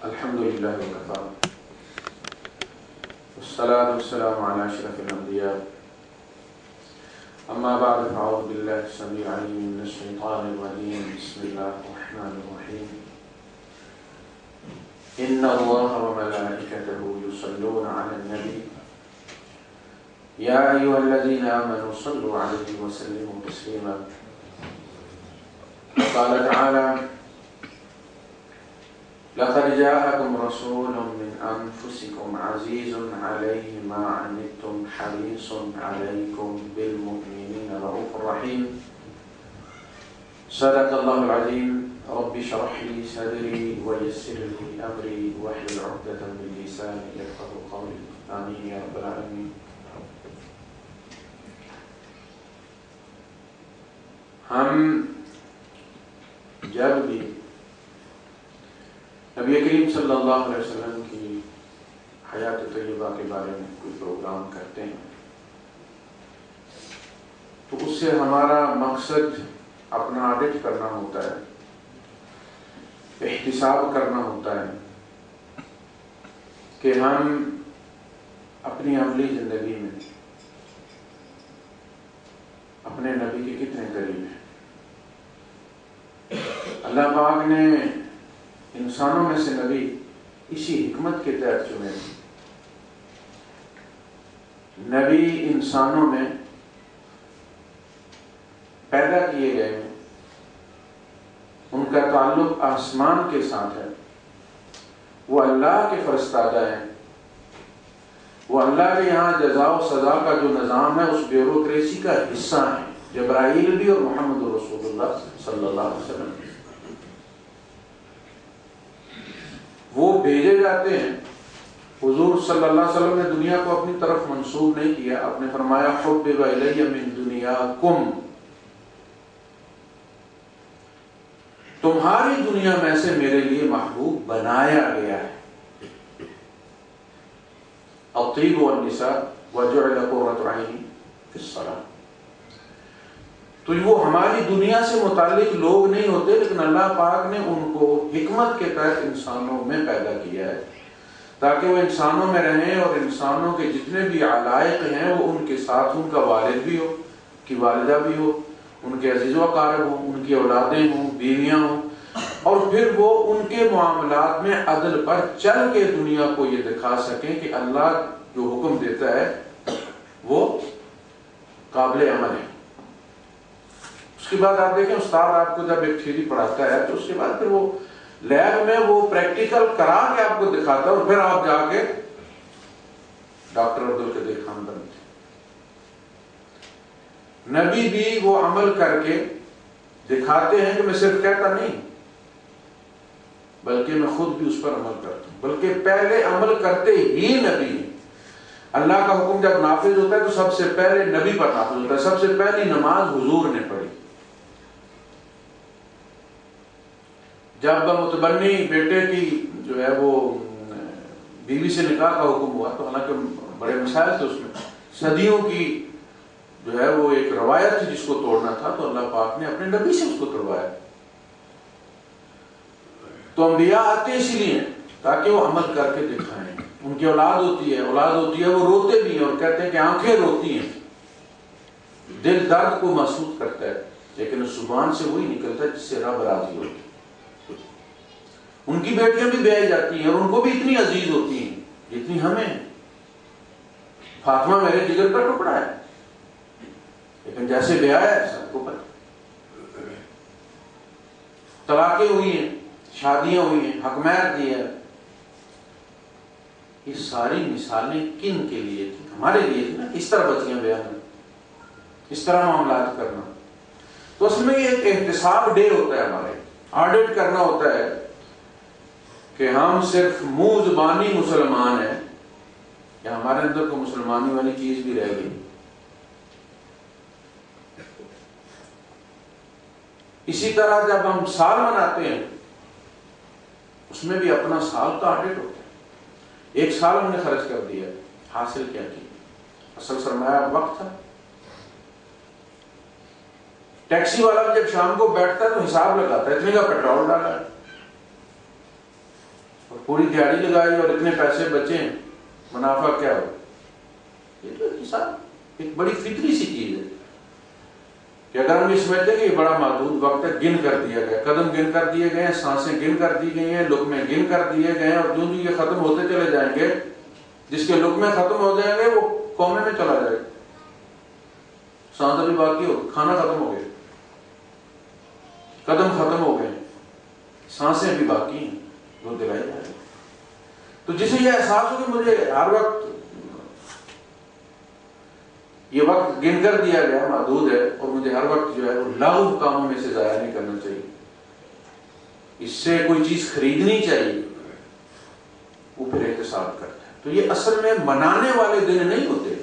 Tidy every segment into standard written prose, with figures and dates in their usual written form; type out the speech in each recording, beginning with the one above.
الحمد لله وكفى والصلاة والسلام على أشرف الأنبياء أما بعد فأعوذ بالله السميع العليم من الشيطان الرجيم بسم الله الرحمن الرحيم إن الله وملائكته يصلون على النبي يا أيها الذين آمنوا صلوا عليه وسلموا تسليما قال تعالى لقد جاءكم رسول من أنفسكم عزيز عليه ما عنتم حريص عليكم بالمؤمنين رؤوف رحيم صدق الله العظيم رب اشرح لي صدري ويسر لي أمري واحلل عقدة من لساني يفقهوا قولي آمين يا رب العالمين. ہم جب بھی نبی کریم صلی اللہ علیہ وسلم کی حیات طیبہ کے بارے میں کوئی پروگرام کرتے ہیں تو اس سے ہمارا مقصد اپنا آڈٹ کرنا ہوتا ہے، احتساب کرنا ہوتا ہے کہ ہم اپنی عملی زندگی میں اپنے نبی کے کتنے قریب ہیں. اللہ پاک نے انسانوں میں سے نبی اسی حکمت کے تحت چنے ہیں. نبی انسانوں میں پیدا کیے گئے ہیں، ان کا تعلق آسمان کے ساتھ ہے، وہ اللہ کے فرستادہ ہیں، وہ اللہ کے یہاں جزا و سزا کا جو نظام ہے اس بیوروکریسی کا حصہ ہیں، جبرائیل بھی اور محمد رسول اللہ صلی اللہ علیہ وسلم. وہ بھیجے جاتے ہیں. حضور صلی اللہ علیہ وسلم نے دنیا کو اپنی طرف منسوب نہیں کیا. آپ نے فرمایا حبب الی من دنیاکم، تمہاری دنیا میں سے میرے لیے محبوب بنایا گیا ہے. الطیب والنساء وجعل قرۃ عینی فی الصلاۃ. تو وہ ہماری دنیا سے متعلق لوگ نہیں ہوتے، لیکن اللہ پاک نے ان کو حکمت کے تحت انسانوں میں پیدا کیا ہے تاکہ وہ انسانوں میں رہیں اور انسانوں کے جتنے بھی علائق ہیں وہ ان کے ساتھ، ان کا والد بھی ہو، ان کی والدہ بھی ہو، ان کے عزیز و اقارب ہوں، ان کی اولادیں ہوں، بیویاں ہوں، اور پھر وہ ان کے معاملات میں عدل پر چل کے دنیا کو یہ دکھا سکیں کہ اللہ جو حکم دیتا ہے وہ قابل عمل ہے. اس کے بعد آپ دیکھیں استاد آپ کو جب ایک تھیوری پڑھاتا ہے تو اس کے بعد پھر وہ لیب میں وہ پریکٹیکل کرا کے آپ کو دکھاتا ہے اور پھر آپ جا کے ڈاکٹر عبدالقادر خان بنتے. نبی بھی وہ عمل کر کے دکھاتے ہیں کہ میں صرف کہتا نہیں بلکہ میں خود بھی اس پر عمل کرتا ہوں، بلکہ پہلے عمل کرتے ہی نبی. اللہ کا حکم جب نافذ ہوتا ہے تو سب سے پہلے نبی پر نافذ ہوتا ہے. سب سے پہلی نماز حضور نے پڑھی. جب متبنی بیٹے کی جو ہے وہ بیوی سے نکاح کا حکم ہوا تو حالانکہ بڑے مسائل تھے اس میں، صدیوں کی جو ہے وہ ایک روایت تھی جس کو توڑنا تھا، تو اللہ پاک نے اپنے نبی سے اس کو توڑوایا. تو انبیاء آتے اسی لیے تاکہ وہ عمل کر کے دکھائیں. ان کی اولاد ہوتی ہے وہ روتے بھی ہیں اور کہتے ہیں کہ آنکھیں روتی ہیں، دل درد کو محسوس کرتا ہے، لیکن زبان سے وہی نکلتا ہے جس سے رب راضی ہوتی ہے. ان کی بیٹیاں بھی بیائی جاتی ہیں اور ان کو بھی اتنی عزیز ہوتی ہیں جتنی ہمیں. فاطمہ میرے جگر کا ٹکڑا ہے، لیکن جیسے بیایا ہے سب کو پتہ. طلاقیں ہوئی ہیں، شادیاں ہوئی ہیں، حق مہر دی ہے. یہ ساری مثالیں کن کے لیے تھی؟ ہمارے لیے تھی نا. اس طرح بچیاں بیان، اس طرح معاملات کرنا. تو اصل میں یہ ایک احتساب ڈے ہوتا ہے، ہمارے آڈٹ کرنا ہوتا ہے کہ ہم صرف منہ زبانی مسلمان ہیں یا ہمارے اندر کو مسلمانی والی چیز بھی رہ گئی. اسی طرح جب ہم سال مناتے ہیں اس میں بھی اپنا سال کا آڈٹ ہوتا ہے. ایک سال ہم نے خرچ کر دیا، حاصل کیا کیا؟ اصل سرمایہ وقت تھا. ٹیکسی والا جب شام کو بیٹھتا ہے تو حساب لگاتا ہے اتنے کا پیٹرول ڈالا ہے، اور پوری دیہڑی لگائی اور اتنے پیسے بچے، منافع کیا ہو؟ یہ تو حساب ایک بڑی فطری سی چیز ہے کہ اگر ہم یہ سمجھتے ہیں کہ یہ بڑا محدود وقت ہے، گن کر دیا گیا، قدم گن کر دیے گئے ہیں، سانسیں گن کر دی گئی ہیں، لقمے گن کر دیے گئے ہیں، اور جو یہ ختم ہوتے چلے جائیں گے، جس کے لقمے ختم ہو جائیں گے وہ قومے میں چلا جائے گا، سانس ابھی باقی ہو، کھانا ختم ہو گیا، قدم ختم ہو گئے، سانسیں ابھی باقی ہیں، وہ دلائی جائے گی۔ تو جسے یہ احساس ہو کہ مجھے ہر وقت یہ وقت گن کر دیا گیا، محدود ہے، اور مجھے ہر وقت جو ہے وہ لاغو کاموں میں سے ضائع نہیں کرنا چاہیے، اس سے کوئی چیز خریدنی چاہیے، وہ پھر احتساب کرتا ہے۔ تو یہ اصل میں منانے والے دن نہیں ہوتے،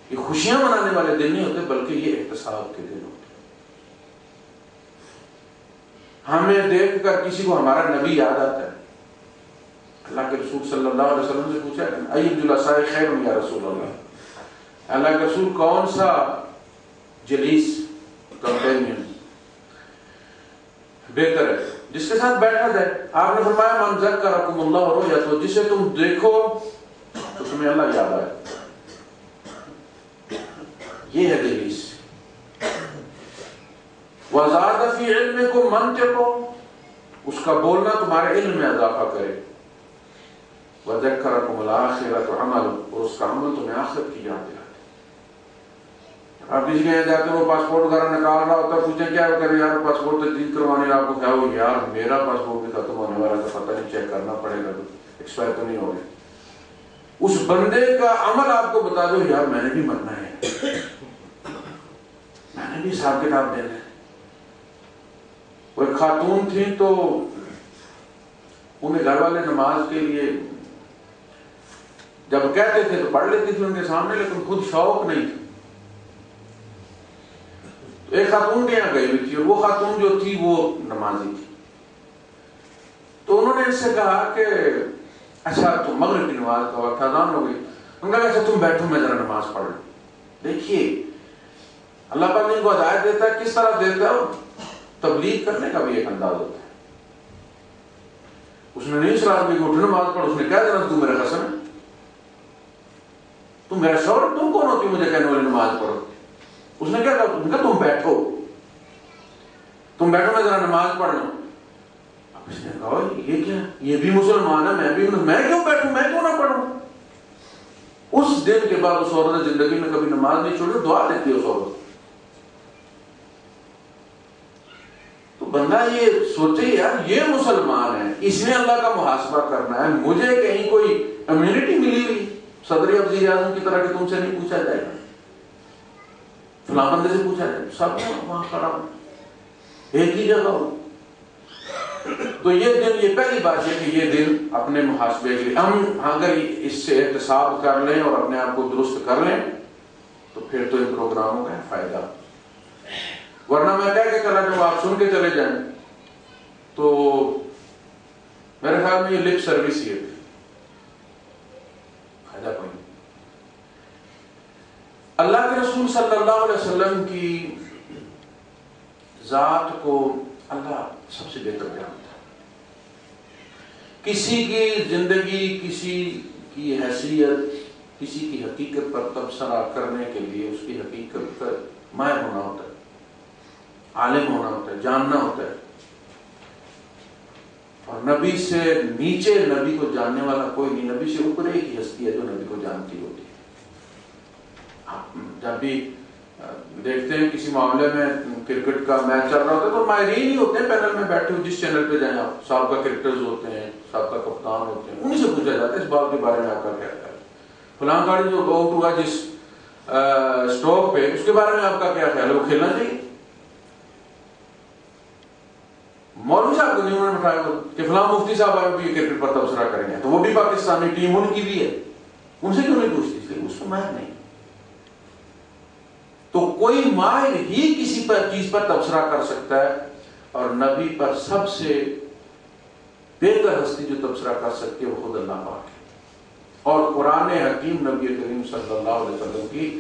یہ خوشیاں منانے والے دن نہیں ہوتے، بلکہ یہ احتساب کے دن ہوتے۔ ہمیں دیکھ کر کسی کو ہمارا نبی یاد آتا ہے، اللہ کے رسول صلی اللہ علیہ وسلم سے پوچھا ہے ای الجلساء خیر یا رسول اللہ، اللہ کے رسول کون سا جلیس کمپینین بہتر ہے جس کے ساتھ بیٹھا جائے؟ آپ نے فرمایا من ذکرکم اللہ رؤیتہ، جسے تم دیکھو تو تمہیں اللہ یاد آئے، یہ ہے جلیس۔ وزاد فی علمکم منطقہ، اس کا بولنا تمہارے علم میں اضافہ کرے۔ وذکرکم الآخرۃ عمل، اور اس کا عمل تمہیں آخرت کی یاد دلائے۔ آپ کسی کے یہاں جاتے ہیں، وہ پاسپورٹ وغیرہ نکال رہا ہوتا ہے، پوچھیں کیا کریں یار پاسپورٹ تجدید کروانے، آپ کو کیا ہو یار میرا پاسپورٹ بھی ختم ہونے والا تھا، پتہ نہیں چیک کرنا پڑے گا ایکسپائر تو نہیں ہو گیا۔ اس بندے کا عمل آپ کو بتا دو یار میں نے بھی مرنا ہے، میں نے بھی حساب کتاب دینا ہے۔ وہ ایک خاتون تھی تو انہیں گھر والے نماز کے لیے جب کہتے تھے تو پڑھ لیتی تھی ان کے سامنے، لیکن خود شوق نہیں تھا۔ ایک خاتون کے یہاں گئی ہوئی تھی، اور وہ خاتون جو تھی وہ نمازی تھی، تو انہوں نے اس سے کہا کہ اچھا تم مغرب کی نماز کا وقت اذان ہو گئی، انہوں نے کہا اچھا تم بیٹھو میں ذرا نماز پڑھ لوں۔ دیکھیے اللہ پاک ان کو ہدایت دیتا ہے، کس طرح دیتا ہے، اور تبلیغ کرنے کا بھی ایک انداز ہوتا ہے۔ اس نے نہیں صلاح بھی کہ اٹھ نماز پڑھ، اس نے کہا جناب تو میرا قسم ہے، تم میرا شوہر، تم کون ہوتی مجھے کہنے والی نماز پڑھو؟ اس نے کیا کہا تم بیٹھو، تم بیٹھو میں ذرا نماز پڑھ لوں۔ اب اس نے کہا یہ کیا، یہ بھی مسلمان ہے، میں کیوں بیٹھوں، میں کیوں نہ پڑھوں؟ اس دن کے بعد اس عورت نے زندگی میں کبھی نماز نہیں چھوڑی، دعا دیتی ہے اس عورت۔ تو بندہ یہ سوچے یار یہ مسلمان ہے، اس نے اللہ کا محاسبہ کرنا ہے، مجھے کہیں کوئی امیونٹی ملی ہوئی صدر وزیر اعظم کی طرح کہ تم سے نہیں پوچھا جائے گا، فلاں بندے سے پوچھا جائے، سب وہاں کھڑا ہو ایک ہی جگہ ہو۔ تو یہ دن، یہ پہلی بات ہے کہ یہ دن اپنے محاسبے کے لیے ہم اگر اس سے احتساب کر لیں اور اپنے آپ کو درست کر لیں تو پھر تو ان پروگراموں کا فائدہ، ورنہ میں کہہ کے چلا جب آپ سن کے چلے جائیں تو میرے خیال میں یہ لپ سروس ہی ہے، فائدہ کوئی نہیں۔ اللہ کے رسول صلی اللہ علیہ وسلم کی ذات کو اللہ سب سے بہتر جانتا ہے۔ کسی کی زندگی، کسی کی حیثیت، کسی کی حقیقت پر تبصرہ کرنے کے لیے اس کی حقیقت کا ماہر ہونا ہوتا ہے، عالم ہونا ہوتا ہے، جاننا ہوتا ہے، اور نبی سے نیچے نبی کو جاننے والا کوئی نہیں، نبی سے اوپر ایک ہی ہستی ہے جو نبی کو جانتی ہوتی ہے۔ جب بھی دیکھتے ہیں کسی معاملے میں کرکٹ کا میچ چل رہا ہوتا ہے تو ماہرین ہی ہوتے ہیں پینل میں بیٹھے ہوئے، جس چینل پہ جائیں آپ سابقہ کرکٹرز ہوتے ہیں، سابقہ کپتان ہوتے ہیں، انہیں سے پوچھا جاتا ہے اس بات کے بارے میں آپ کا کیا خیال ہے، فلاں گاڑی جو آؤٹ ہوا جس اسٹروک پہ اس کے بارے میں آپ کا کیا خیال ہے، وہ کھیلنا چاہیے؟ مولوی صاحب کو نہیں انہوں نے بٹھایا کہ فلاں مفتی صاحب آئے بھی کرکٹ پر تبصرہ کریں گے، تو وہ بھی پاکستانی ٹیم ان کی بھی ہے، ان سے کیوں نہیں پوچھتی؟ اس لیے اس کو ماہر نہیں۔ تو کوئی ماہر ہی کسی پر چیز پر تبصرہ کر سکتا ہے، اور نبی پر سب سے بہتر ہستی جو تبصرہ کر سکتی ہے وہ خود اللہ پاک ہے، اور قرآن حکیم نبی کریم صلی اللہ علیہ وسلم کی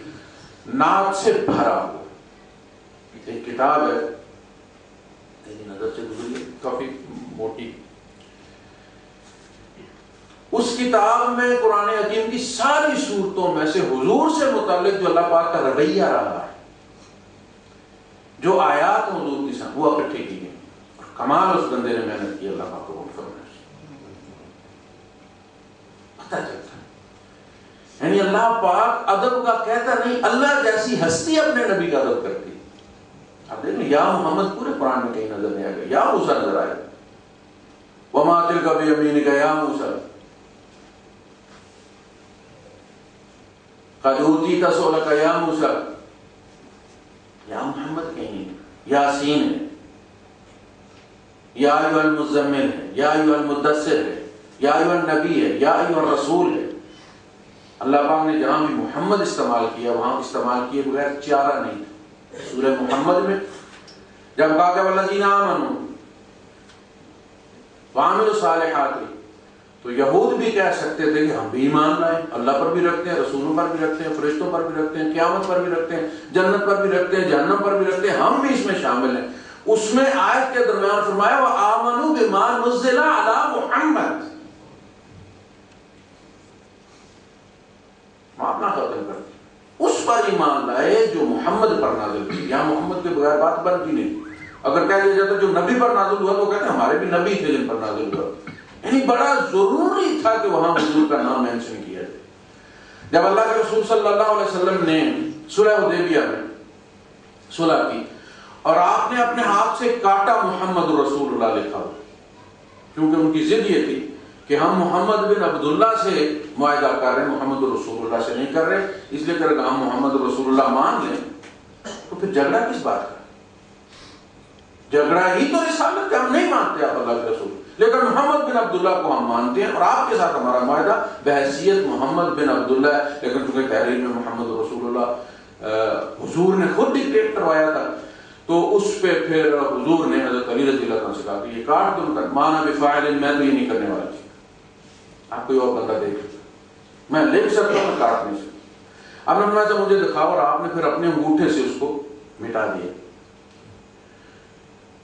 نعت سے بھرا ہوا ایک کتاب ہے، میری نظر سے گزری، کافی موٹی، اس کتاب میں قرآن حکیم کی ساری صورتوں میں سے حضور سے متعلق جو اللہ پاک کا رویہ رہا ہے، جو آیات حضور کی سن وہ اکٹھے کی گئی، اور کمال اس بندے نے محنت کی، اللہ پاک کو فرمائے پتہ چلتا ہے۔ یعنی اللہ پاک ادب کا کہتا نہیں، اللہ جیسی ہستی اپنے نبی کا ادب کرتی۔ اب دیکھیں یا محمد پورے قرآن میں کہیں نظر نہیں آئے گا، یا موسیٰ نظر آئے گا، وما تلک بیمینک یا موسیٰ، قد اوتیت سؤلک یا موسیٰ، یا محمد کہیں، یاسین ہے، یا ایھا المزمل ہے، یا ایھا المدثر ہے، یا ایھا النبی ہے، یا ایھا الرسول ہے۔ اللہ پاک نے جہاں بھی محمد استعمال کیا وہاں استعمال کیے بغیر چارہ نہیں تھا۔ سورہ محمد میں جب کہا کہ والذین آمنوا وعملوا الصالحات، تو یہود بھی کہہ سکتے تھے کہ ہم بھی ایمان لائیں، اللہ پر بھی رکھتے ہیں، رسولوں پر بھی رکھتے ہیں، فرشتوں پر بھی رکھتے ہیں، قیامت پر بھی رکھتے ہیں، جنت پر بھی رکھتے ہیں، جہنم پر بھی رکھتے ہیں، ہم بھی اس میں شامل ہیں۔ اس میں آیت کے درمیان فرمایا وآمنوا بما نزل علی محمد، اپنا ختم کر دیا، اس پر ایمان لائے جو محمد پر نازل کی۔ یہاں محمد کے بغیر بات بنتی نہیں۔ اگر کہہ دیا جاتا جو نبی پر نازل ہوا تو کہتے ہیں ہمارے بھی نبی تھے جن پر نازل ہوا، یعنی بڑا ضروری تھا کہ وہاں حضور کا نام مینشن کیا جائے۔ جب اللہ کے رسول صلی اللہ علیہ وسلم نے صلح حدیبیہ میں صلح کی اور آپ نے اپنے ہاتھ سے کاٹا محمد رسول اللہ لکھا، کیونکہ ان کی ضد یہ تھی کہ ہم محمد بن عبداللہ سے معاہدہ کر رہے ہیں، محمد رسول اللہ سے نہیں کر رہے، اس لیے کہ اگر ہم محمد رسول اللہ مان لیں تو پھر جھگڑا کس بات کا؟ جھگڑا ہی تو رسالت کہ ہم نہیں مانتے آپ اللہ کے رسول، لیکن محمد بن عبداللہ کو ہم مانتے ہیں اور آپ کے ساتھ ہمارا معاہدہ بحیثیت محمد بن عبداللہ ہے، لیکن چونکہ تحریر میں محمد رسول اللہ حضور نے خود ڈکٹیٹ کروایا تھا، تو اس پہ پھر حضور نے حضرت علی رضی اللہ عنہ سے کہا کہ یہ کاٹ دو، مانا بفاعل، میں تو یہ نہیں کرنے والا، آپ کوئی اور بندہ دیکھ سکتا، میں لکھ سکتا ہوں، میں کاٹ نہیں سکتا۔ اب نے فرمایا مجھے دکھاؤ، اور آپ نے پھر اپنے انگوٹھے سے اس کو مٹا دیا۔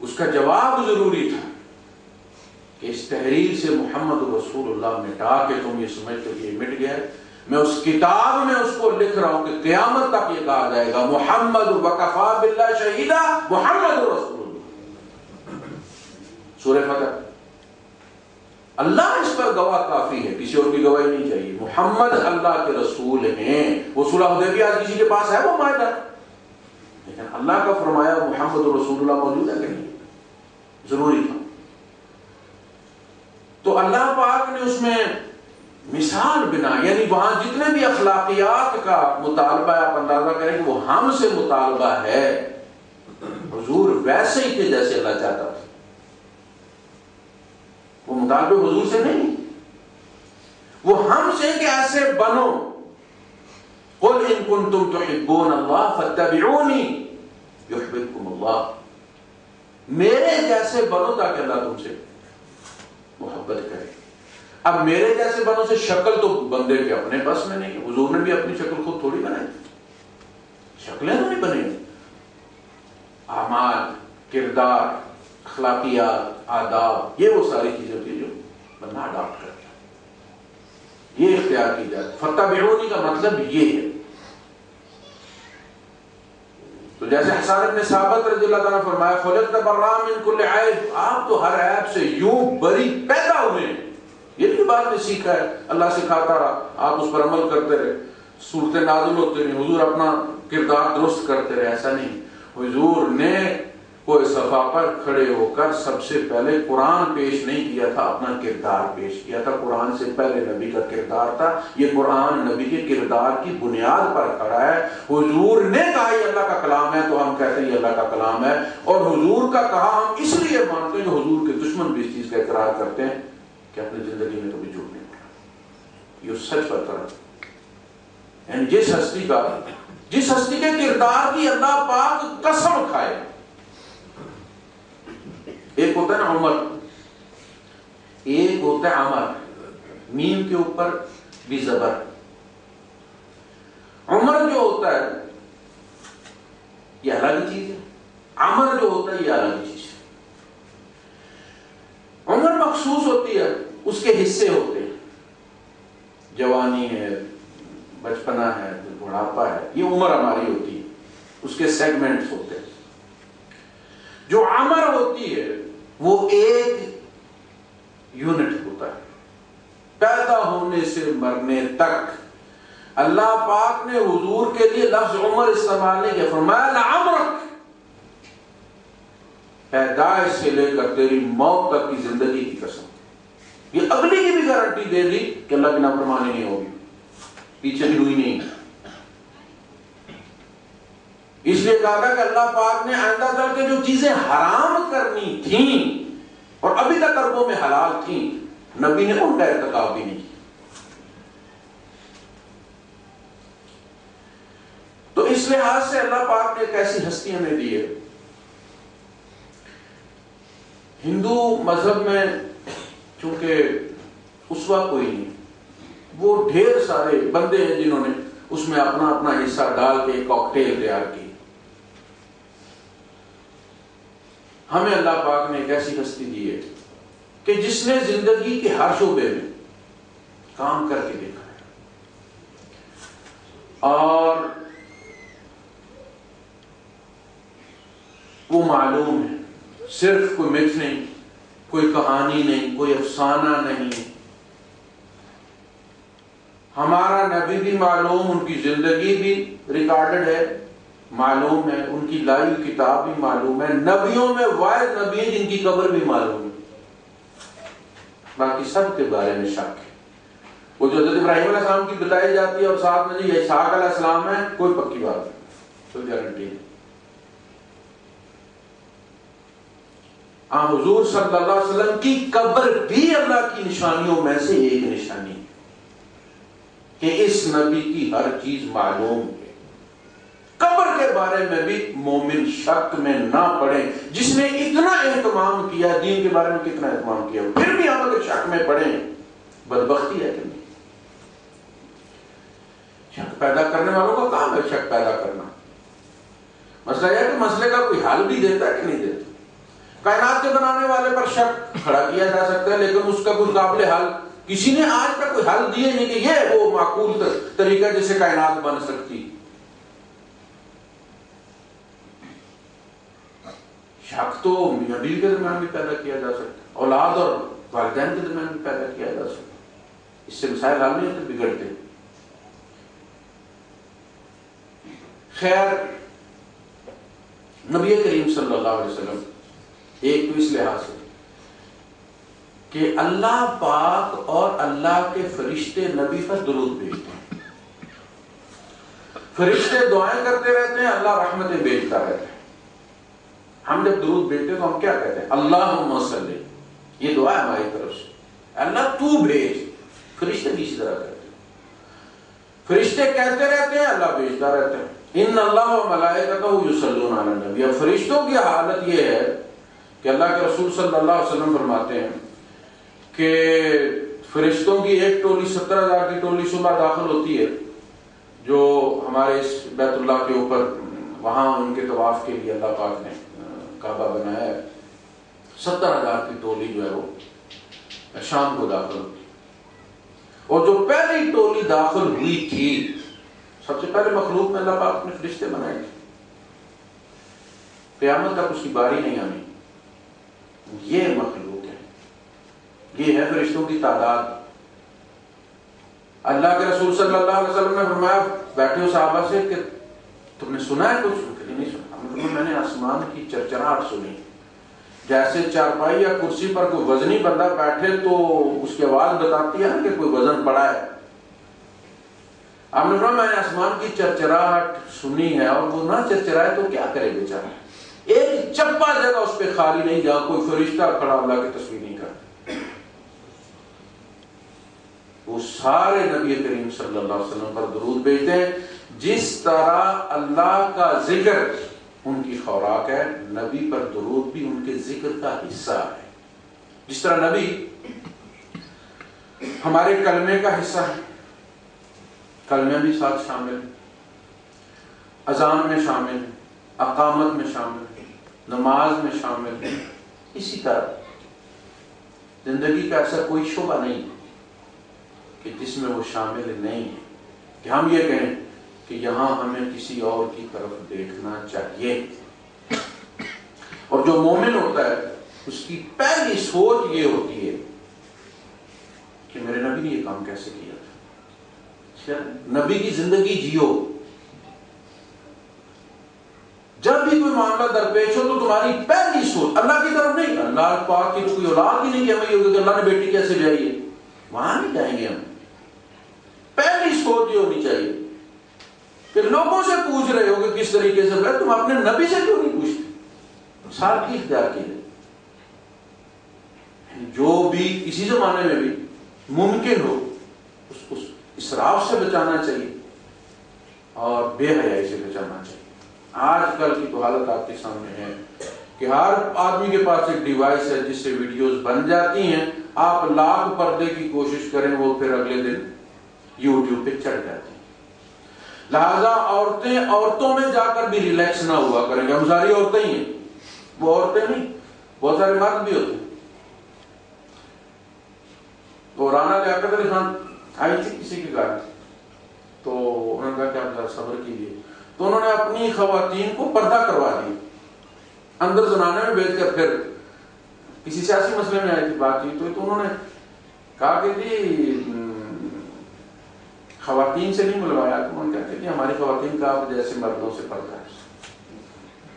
اس کا جواب ضروری تھا کہ اس تحریر سے محمد رسول اللہ مٹا کے تم یہ سمجھتے کہ یہ مٹ گیا ہے، میں اس کتاب میں اس کو لکھ رہا ہوں کہ قیامت تک یہ کہا جائے گا محمد وکفا باللہ شہیدا محمد رسول اللہ۔ سورہ فتح، اللہ اس پر گواہ کافی ہے، کسی اور کی گواہی نہیں چاہیے، محمد اللہ کے رسول ہیں۔ وہ صلح حدیبیہ آج کسی کے پاس ہے وہ معاہدہ، لیکن اللہ کا فرمایا محمد رسول اللہ موجود ہے کہ نہیں، ضروری تھا۔ تو اللہ پاک نے اس میں مثال بنا، یعنی وہاں جتنے بھی اخلاقیات کا مطالبہ ہے آپ اندازہ کریں کہ وہ ہم سے مطالبہ ہے، حضور ویسے ہی تھے جیسے اللہ چاہتا تھا، وہ مطالبے حضور سے نہیں، وہ ہم سے کہ ایسے بنو، قل ان کنتم تحبون اللہ فاتبعونی یحببکم اللہ، میرے جیسے بنو تاکہ اللہ تم سے محبت کرے۔ اب میرے جیسے بنو سے شکل تو بندے کے اپنے بس میں نہیں، حضور نے بھی اپنی شکل خود تھوڑی بنائی، شکلیں تو نہیں بنی، اعمال، کردار، اخلاقیات، آداب، یہ وہ ساری چیزیں تھی جو بندہ اڈاپٹ کرتا ہے، یہ اختیار کی جائے۔ فتبعونی کا مطلب یہ ہے۔ تو جیسے حسان ابن ثابت رضی اللہ عنہ فرمایا خلقت برا من کل عیب، آپ تو ہر عیب سے یوں بری پیدا ہوئے ہیں، یہ بھی بات نے سیکھا ہے، اللہ سکھاتا رہا، آپ اس پر عمل کرتے رہے، صورتیں نازل ہوتے رہی، حضور اپنا کردار درست کرتے رہے۔ ایسا نہیں، حضور نے کوئی صفحہ پر کھڑے ہو کر سب سے پہلے قرآن پیش نہیں کیا تھا، اپنا کردار پیش کیا تھا۔ قرآن سے پہلے نبی کا کردار تھا، یہ قرآن نبی کے کردار کی بنیاد پر کھڑا ہے۔ حضور نے کہا یہ اللہ کا کلام ہے تو ہم کہتے ہیں یہ اللہ کا کلام ہے، اور حضور کا کہا ہم اس لیے مانتے ہیں کہ حضور کے دشمن بھی اس چیز کا اقرار کرتے ہیں کہ اپنی زندگی میں کبھی جھوٹ نہیں بولا، یہ سچ پر کھڑا ہے۔ یعنی جس ہستی کے کردار کی اللہ پاک قسم کھائے، ایک ہوتا ہے نا عمر، ایک ہوتا ہے عمر، میم کے اوپر بھی زبر۔ عمر جو ہوتا ہے یہ الگ چیز ہے، عمر جو ہوتا ہے یہ الگ چیز ہے۔ عمر مخصوص ہوتی ہے، اس کے حصے ہوتے ہیں، جوانی ہے، بچپنا ہے، بڑھاپا ہے، یہ عمر ہماری ہوتی ہے، اس کے سیگمنٹس ہوتے ہیں۔ جو عمر ہوتی ہے وہ ایک یونٹ ہوتا ہے، پیدا ہونے سے مرنے تک۔ اللہ پاک نے حضور کے لیے لفظ عمر استعمال نہیں کیا، فرمایا لعمرک، پیدائش سے لے کر تیری موت تک کی زندگی کی قسم۔ یہ اگلی کی بھی گارنٹی دے دی کہ اللہ کی نافرمانی نہیں ہوگی، پیچھے بھی ہوئی نہیں۔ اس لیے کہا کہ اللہ پاک نے آئندہ چل کے جو چیزیں حرام کرنی تھیں اور ابھی تک اربوں میں حلال تھیں، نبی نے ان کا ارتکاب بھی نہیں کیا۔ تو اس لحاظ سے اللہ پاک نے ایک ایسی ہستی ہمیں دی ہے۔ ہندو مذہب میں چونکہ اسوا کوئی نہیں، وہ ڈھیر سارے بندے ہیں جنہوں نے اس میں اپنا اپنا حصہ ڈال کے کاکٹیل تیار کی۔ ہمیں اللہ پاک نے ایک ایسی ہستی دی ہے کہ جس نے زندگی کے ہر شعبے میں کام کر کے دیکھا ہے، اور وہ معلوم ہے، صرف کوئی متھ نہیں، کوئی کہانی نہیں، کوئی افسانہ نہیں۔ ہمارا نبی بھی معلوم، ان کی زندگی بھی ریکارڈڈ ہے، معلوم ہے، ان کی لائی کتاب بھی معلوم ہے۔ نبیوں میں واحد نبی ہیں جن کی قبر بھی معلوم ہے، باقی سب کے بارے میں شک ہے۔ وہ جو حضرت ابراہیم علیہ السلام کی بتائی جاتی ہے اور ساتھ میں جو اسحاق علیہ السلام ہے، کوئی پکی بات نہیں، کوئی گارنٹی نہیں۔ حضور صلی اللہ علیہ وسلم کی قبر بھی اللہ کی نشانیوں میں سے ایک نشانی ہے کہ اس نبی کی ہر چیز معلوم ہے۔ قبر کے بارے میں بھی مومن شک میں نہ پڑے۔ جس نے اتنا اہتمام کیا، دین کے بارے میں کتنا اہتمام کیا، پھر بھی ہم اگر شک میں پڑے، بدبختی ہے کہ نہیں؟ شک پیدا کرنے والوں کا کام ہے شک پیدا کرنا۔ مسئلہ یہ ہے کہ مسئلے کا کوئی حل بھی دیتا ہے کہ نہیں دیتا۔ کائنات کے بنانے والے پر شک کھڑا کیا جا سکتا ہے، لیکن اس کا کوئی قابل حل کسی نے آج تک کوئی حل دیے نہیں کہ یہ وہ معقول طریقہ جس سے کائنات بن سکتی۔ شک تو میاں بیوی کے درمیان بھی پیدا کیا جا سکتا، اولاد اور والدین کے درمیان بھی پیدا کیا جا سکتا، اس سے مسائل حل نہیں ہوتے، بگڑتے۔ خیر، نبی کریم صلی اللہ علیہ وسلم ایک تو اس لحاظ سے کہ اللہ پاک اور اللہ کے فرشتے نبی پر درود بھیجتے ہیں، فرشتے دعائیں کرتے رہتے ہیں، اللہ رحمتیں بھیجتا رہتا ہے۔ ہم جب درود بھیجتے ہیں تو ہم کیا کہتے ہیں؟ اللہم صلی، یہ دعا ہے ہماری طرف سے، اللہ تو بھیج۔ فرشتے بھی اسی طرح کرتے ہیں، فرشتے کہتے رہتے ہیں، اللہ بھیجتا رہتا ہے۔ ان اللہ و ملائکتہ یصلون علی النبی۔ اب فرشتوں کی حالت یہ ہے کہ اللہ کے رسول صلی اللہ علیہ وسلم فرماتے ہیں کہ فرشتوں کی ایک ٹولی 70,000 کی ٹولی صبح داخل ہوتی ہے، جو ہمارے اس بیت اللہ کے اوپر وہاں ان کے طواف کے لیے اللہ پاک نے کعبہ بنایا ہے۔ 70,000 کی ٹولی جو ہے وہ شام کو داخل ہوتی ہے، اور جو پہلی ٹولی داخل ہوئی تھی، سب سے پہلے مخلوق میں اللہ پاک نے فرشتے بنائے تھے، قیامت تک اس کی باری نہیں آنی۔ یہ مخلوق ہے، یہ ہے فرشتوں کی تعداد۔ اللہ کے رسول صلی اللہ علیہ وسلم نے فرمایا، بیٹھے ہو صحابہ سے کہ تم نے سنا ہے کچھ؟ نہیں سنا۔ میں نے آسمان کی چرچراہٹ سنی، جیسے چارپائی یا کرسی پر کوئی وزنی بندہ بیٹھے تو اس کی آواز بتاتی ہے نا کہ کوئی وزن پڑا ہے۔ آپ نے فرمایا میں نے آسمان کی چرچراہٹ سنی ہے، اور وہ نہ چرچرائے تو کیا کرے بیچارہ؟ ایک چپا جگہ اس پہ خالی نہیں جہاں کوئی فرشتہ کھڑا اللہ کی تصویر نہیں کرتا۔ وہ سارے نبی کریم صلی اللہ علیہ وسلم پر درود بھیجتے ہیں۔ جس طرح اللہ کا ذکر ان کی خوراک ہے، نبی پر درود بھی ان کے ذکر کا حصہ ہے۔ جس طرح نبی ہمارے کلمے کا حصہ ہے، کلمے بھی ساتھ شامل ہیں، اذان میں شامل ہیں، اقامت میں شامل ہیں، نماز میں شامل ہیں۔ اسی طرح زندگی کا ایسا کوئی شعبہ نہیں کہ کہ جس میں وہ شامل نہیں ہے کہ ہم یہ کہیں کہ یہاں ہمیں کسی اور کی طرف دیکھنا چاہیے. اور جو مومن ہوتا ہے اس کی پہلی سوچ یہ ہوتی ہے کہ میرے نبی نے یہ کام کیسے کیا تھا. نبی کی زندگی جیو. جب بھی کوئی معاملہ درپیش ہو تو تمہاری پہلی سوچ اللہ کی طرف نہیں. اللہ پاک کی تو کوئی اولاد ہی نہیں کہ ہمیں یہ ہوگا کہ اللہ نے بیٹی کیسے بیائی ہے, وہاں نہیں جائیں گے ہم. پہلی سوچ یہ ہونی چاہیے کہ لوگوں سے پوچھ رہے ہو کہ کس طریقے سے تم اپنے نبی سے کیوں نہیں پوچھتے. سادگی اختیار کی ہے. جو بھی کسی زمانے میں بھی ممکن ہو اس کو اسراف سے بچانا چاہیے اور بے حیائی سے بچانا چاہیے. آج کل کی تو حالت آپ کے سامنے ہے کہ ہر آدمی کے پاس ایک ڈیوائس ہے جس سے ویڈیوز بن جاتی ہیں. آپ لاکھ پردے کی کوشش کریں وہ پھر اگلے دن یوٹیوب پہ چڑھ جاتی ہیں. لہذا عورتوں میں جا کر بھی ریلیکس نہ ہوا کریں گے. ہم ساری عورتیں ہی ہیں, وہ عورتیں نہیں, بہت سارے مرد بھی ہوتے ہیں. تو رانا لیاقت علی خان آئی تھی کسی کے گھر, تو انہوں نے کہا کہ آپ ذرا صبر کیجیے. تو انہوں نے اپنی خواتین کو پردہ کروا دی, اندر زنانے میں بیچ کر. پھر کسی سیاسی مسئلے میں آئی تھی بات چیت, تو انہوں نے کہا کہ جی خواتین سے نہیں ملوایا. تو انہوں نے کہا کہ ہماری خواتین کا آپ جیسے مردوں سے پردہ ہے,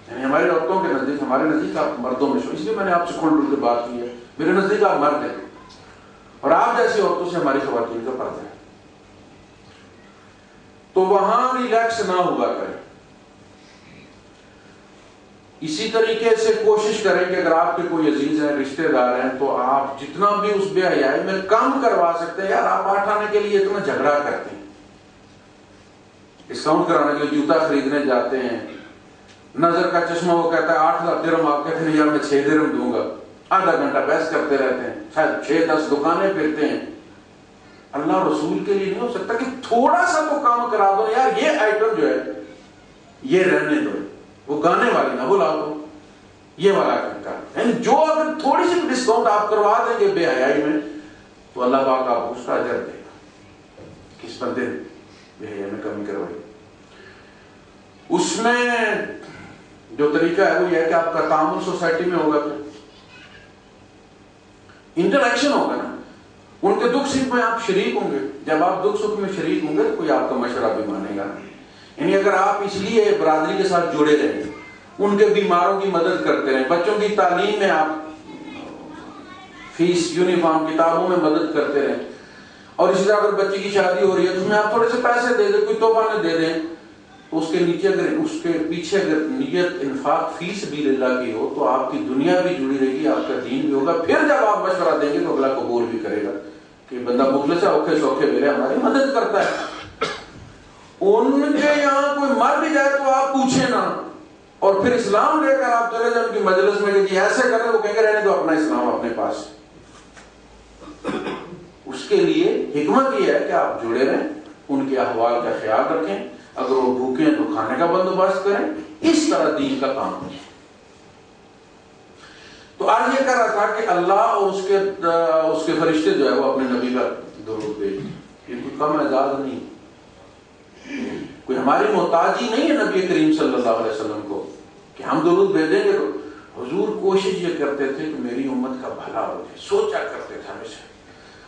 یعنی ہماری عورتوں کے نزدیک, ہمارے نزدیک آپ مردوں میں شو. اس لیے میں نے آپ سے کھول ڈل کے بات کی ہے. میرے نزدیک آپ مرد ہیں اور آپ جیسی عورتوں سے ہماری خواتین کا پردہ ہے. تو وہاں ریلیکس نہ ہوا کریں. اسی طریقے سے کوشش کریں کہ اگر آپ کے کوئی عزیز ہیں, رشتہ دار ہیں, تو آپ جتنا بھی اس بے حیائی میں کم کروا سکتے ہیں. یار آپ 8 آنے کے لیے اتنا جھگڑا کرتے ہیں, ڈسکاؤنٹ کرانے کے لیے جوتا خریدنے جاتے ہیں, نظر کا چشمہ وہ کہتا ہے 8 درہم, آپ کہتے ہیں یار میں 6 درہم دوں گا. آدھا گھنٹہ بحث کرتے رہتے ہیں, شاید 6-10 دکانیں پھرتے ہیں. اللہ رسول کے لیے نہیں ہو سکتا کہ تھوڑا سا تو کام کرا دو یار, یہ آئٹم جو ہے یہ رہنے دو, وہ گانے والی نہ بلا دو, یہ والا کا. یعنی جو اگر تھوڑی سی ڈسکاؤنٹ آپ کروا دیں گے بے حیائی میں, تو اللہ پاک آپ اس کا اجر دے گا. کس بندے بے حیائی میں کمی کروائی. اس میں جو طریقہ ہے وہ یہ ہے کہ آپ کا تعامل سوسائٹی میں ہوگا, پھر انٹریکشن ہوگا نا. ان کے دکھ سکھ میں آپ شریک ہوں گے. جب آپ دکھ سکھ میں شریک ہوں گے تو کوئی آپ کا مشورہ بھی مانے گا. یعنی اگر آپ اس لیے برادری کے ساتھ جڑے رہیں, ان کے بیماروں کی مدد کرتے رہیں, بچوں کی تعلیم میں آپ فیس, یونیفارم, کتابوں میں مدد کرتے رہیں, اور اسی طرح اگر بچی کی شادی ہو رہی ہے تو اس میں آپ تھوڑے سے پیسے دے دیں, کوئی تحفہ میں دے دیں, تو اس کے نیچے اگر اس کے پیچھے اگر نیت انفاق فی سبیل اللہ کی ہو تو آپ کی دنیا بھی جڑی رہے گی, آپ کا دین بھی ہوگا. پھر جب آپ مشورہ دیں گے تو اگلا قبول بھی کرے گا کہ بندہ مخلص ہے, اوکھے سوکھے میرے ہماری مدد کرتا ہے. ان کے یہاں کوئی مر بھی جائے تو آپ پوچھیں نا, اور پھر اسلام لے کر آپ چلے جائیں ان کی مجلس میں کہ جی ایسے کریں, وہ کہیں گے رہنے دو اپنا اسلام اپنے پاس. اس کے لیے حکمت یہ ہے کہ آپ جڑے رہیں, ان کے احوال کا خیال رکھیں, اگر وہ بھوکے ہیں تو کھانے کا بندوبست کریں. اس طرح دین کا کام ہے. تو آج یہ کہہ رہا تھا کہ اللہ اور اس کے فرشتے جو ہے وہ اپنے نبی کا درود بھیجیں. یہ کوئی کم اعزاز نہیں, کوئی ہماری محتاجی نہیں ہے نبی کریم صلی اللہ علیہ وسلم کو کہ ہم درود بھیجیں گے. تو حضور کوشش یہ کرتے تھے کہ میری امت کا بھلا ہو جائے, سوچا کرتے تھے ہمیشہ.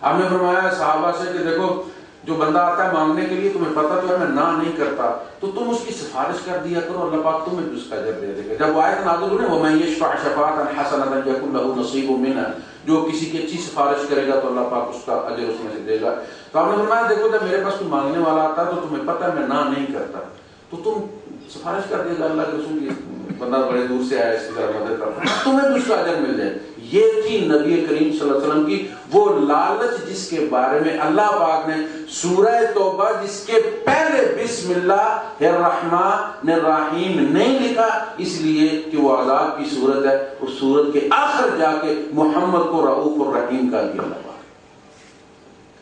آپ نے فرمایا صحابہ سے کہ دیکھو جو بندہ آتا ہے مانگنے کے لیے, تمہیں پتہ تو ہے میں نہ نہیں کرتا, تو تم اس کی سفارش کر دیا کرو, اللہ پاک تمہیں بھی اس کا اجر دے دے گا. جب آیت نازل ہوئی وَمَن يَشْفَعْ شَفَاعَةً حَسَنَةً يَكُن لَهُ نَصِيبٌ مِنْهَا, جو کسی کی اچھی سفارش کرے گا تو اللہ پاک اس کا اجر اس میں سے دے گا. تو آپ نے فرمایا دیکھو جب میرے پاس کوئی مانگنے والا آتا ہے تو تمہیں پتہ ہے میں نہ نہیں کرتا, تو تم سفارش کر دے گا اللہ کے رسول کی, بندہ بڑے دور سے آیا اس کی طرح مدد کرتا, تمہیں بھی اس کا اجر مل جائے. یہ تھی نبی کریم صلی اللہ علیہ وسلم کی وہ لالچ جس کے بارے میں اللہ پاک نے سورہ توبہ جس کے پہلے بسم اللہ الرحمن الرحیم نہیں لکھا, اس لیے کہ وہ عذاب کی صورت ہے. اس صورت کے آخر جا کے محمد کو رؤوف الرحیم کا دیا اللہ پاک.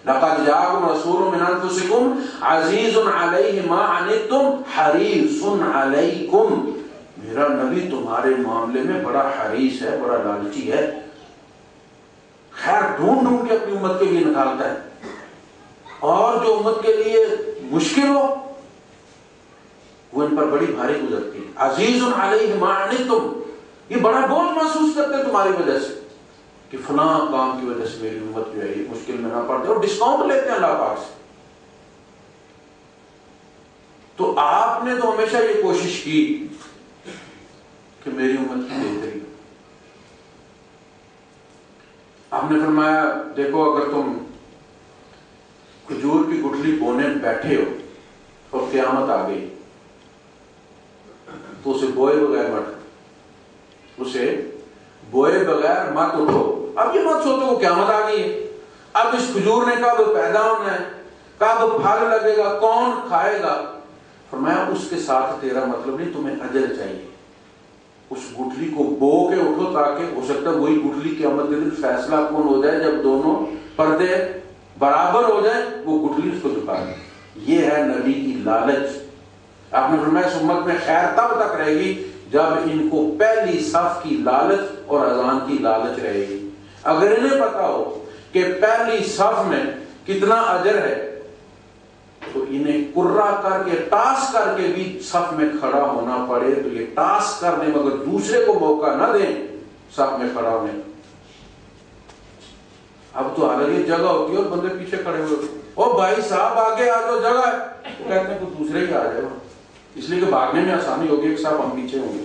لقد جاءكم رسول من انفسكم عزيز عليه ما عنتم حريص عليكم. میرا نبی تمہارے معاملے میں بڑا حریص ہے, بڑا لالچی ہے, خیر ڈھونڈ ڈھونڈ کے اپنی امت کے لیے نکالتا ہے. اور جو امت کے لیے مشکل ہو وہ ان پر بڑی بھاری گزرتی ہے. عزیز علیہ ما عنتم، یہ بڑا بوجھ محسوس کرتے ہیں تمہاری وجہ سے کہ فلاں کام کی وجہ سے میری امت جو ہے یہ مشکل میں نہ پڑتے، اور ڈسکاؤنٹ لیتے ہیں اللہ پاک سے. تو آپ نے تو ہمیشہ یہ کوشش کی کہ میری امت کی بہتری. آپ نے فرمایا دیکھو اگر تم کھجور کی گٹھلی بونے بیٹھے ہو اور قیامت آ گئی تو اسے بوئے بغیر مت اٹھو. اب یہ مت سوچو وہ قیامت آ گئی ہے، اب اس کھجور نے کب پیدا ہونا ہے، کب پھل لگے گا، کون کھائے گا. فرمایا اس کے ساتھ تیرا مطلب نہیں، تمہیں اجر چاہیے. اس گٹھلی کو بو کے اٹھو تاکہ ہو سکتا ہے وہی گٹھلی قیامت کے دن فیصلہ کون ہو جائے، جب دونوں پردے برابر ہو جائیں وہ گٹھلی اس کو جھکا دے. یہ ہے نبی کی لالچ. آپ نے فرمایا اس امت میں خیر تب تک رہے گی جب ان کو پہلی صف کی لالچ اور اذان کی لالچ رہے گی. اگر انہیں پتا ہو کہ پہلی صف میں کتنا اجر ہے تو انہیں کرا کر کے ٹاس کر کے بھی صف میں کھڑا ہونا پڑے تو یہ ٹاس کر دیں مگر دوسرے کو موقع نہ دیں صف میں کھڑا ہونے. اب تو الگ ہی جگہ ہوتی ہے اور بندے پیچھے کھڑے ہوئے، او بھائی صاحب آگے آ جاؤ جگہ ہے، تو کہتے ہیں کوئی دوسرے ہی آ جائے اس لیے کہ بھاگنے میں آسانی ہوگی کہ صاحب ہم پیچھے ہوں گے.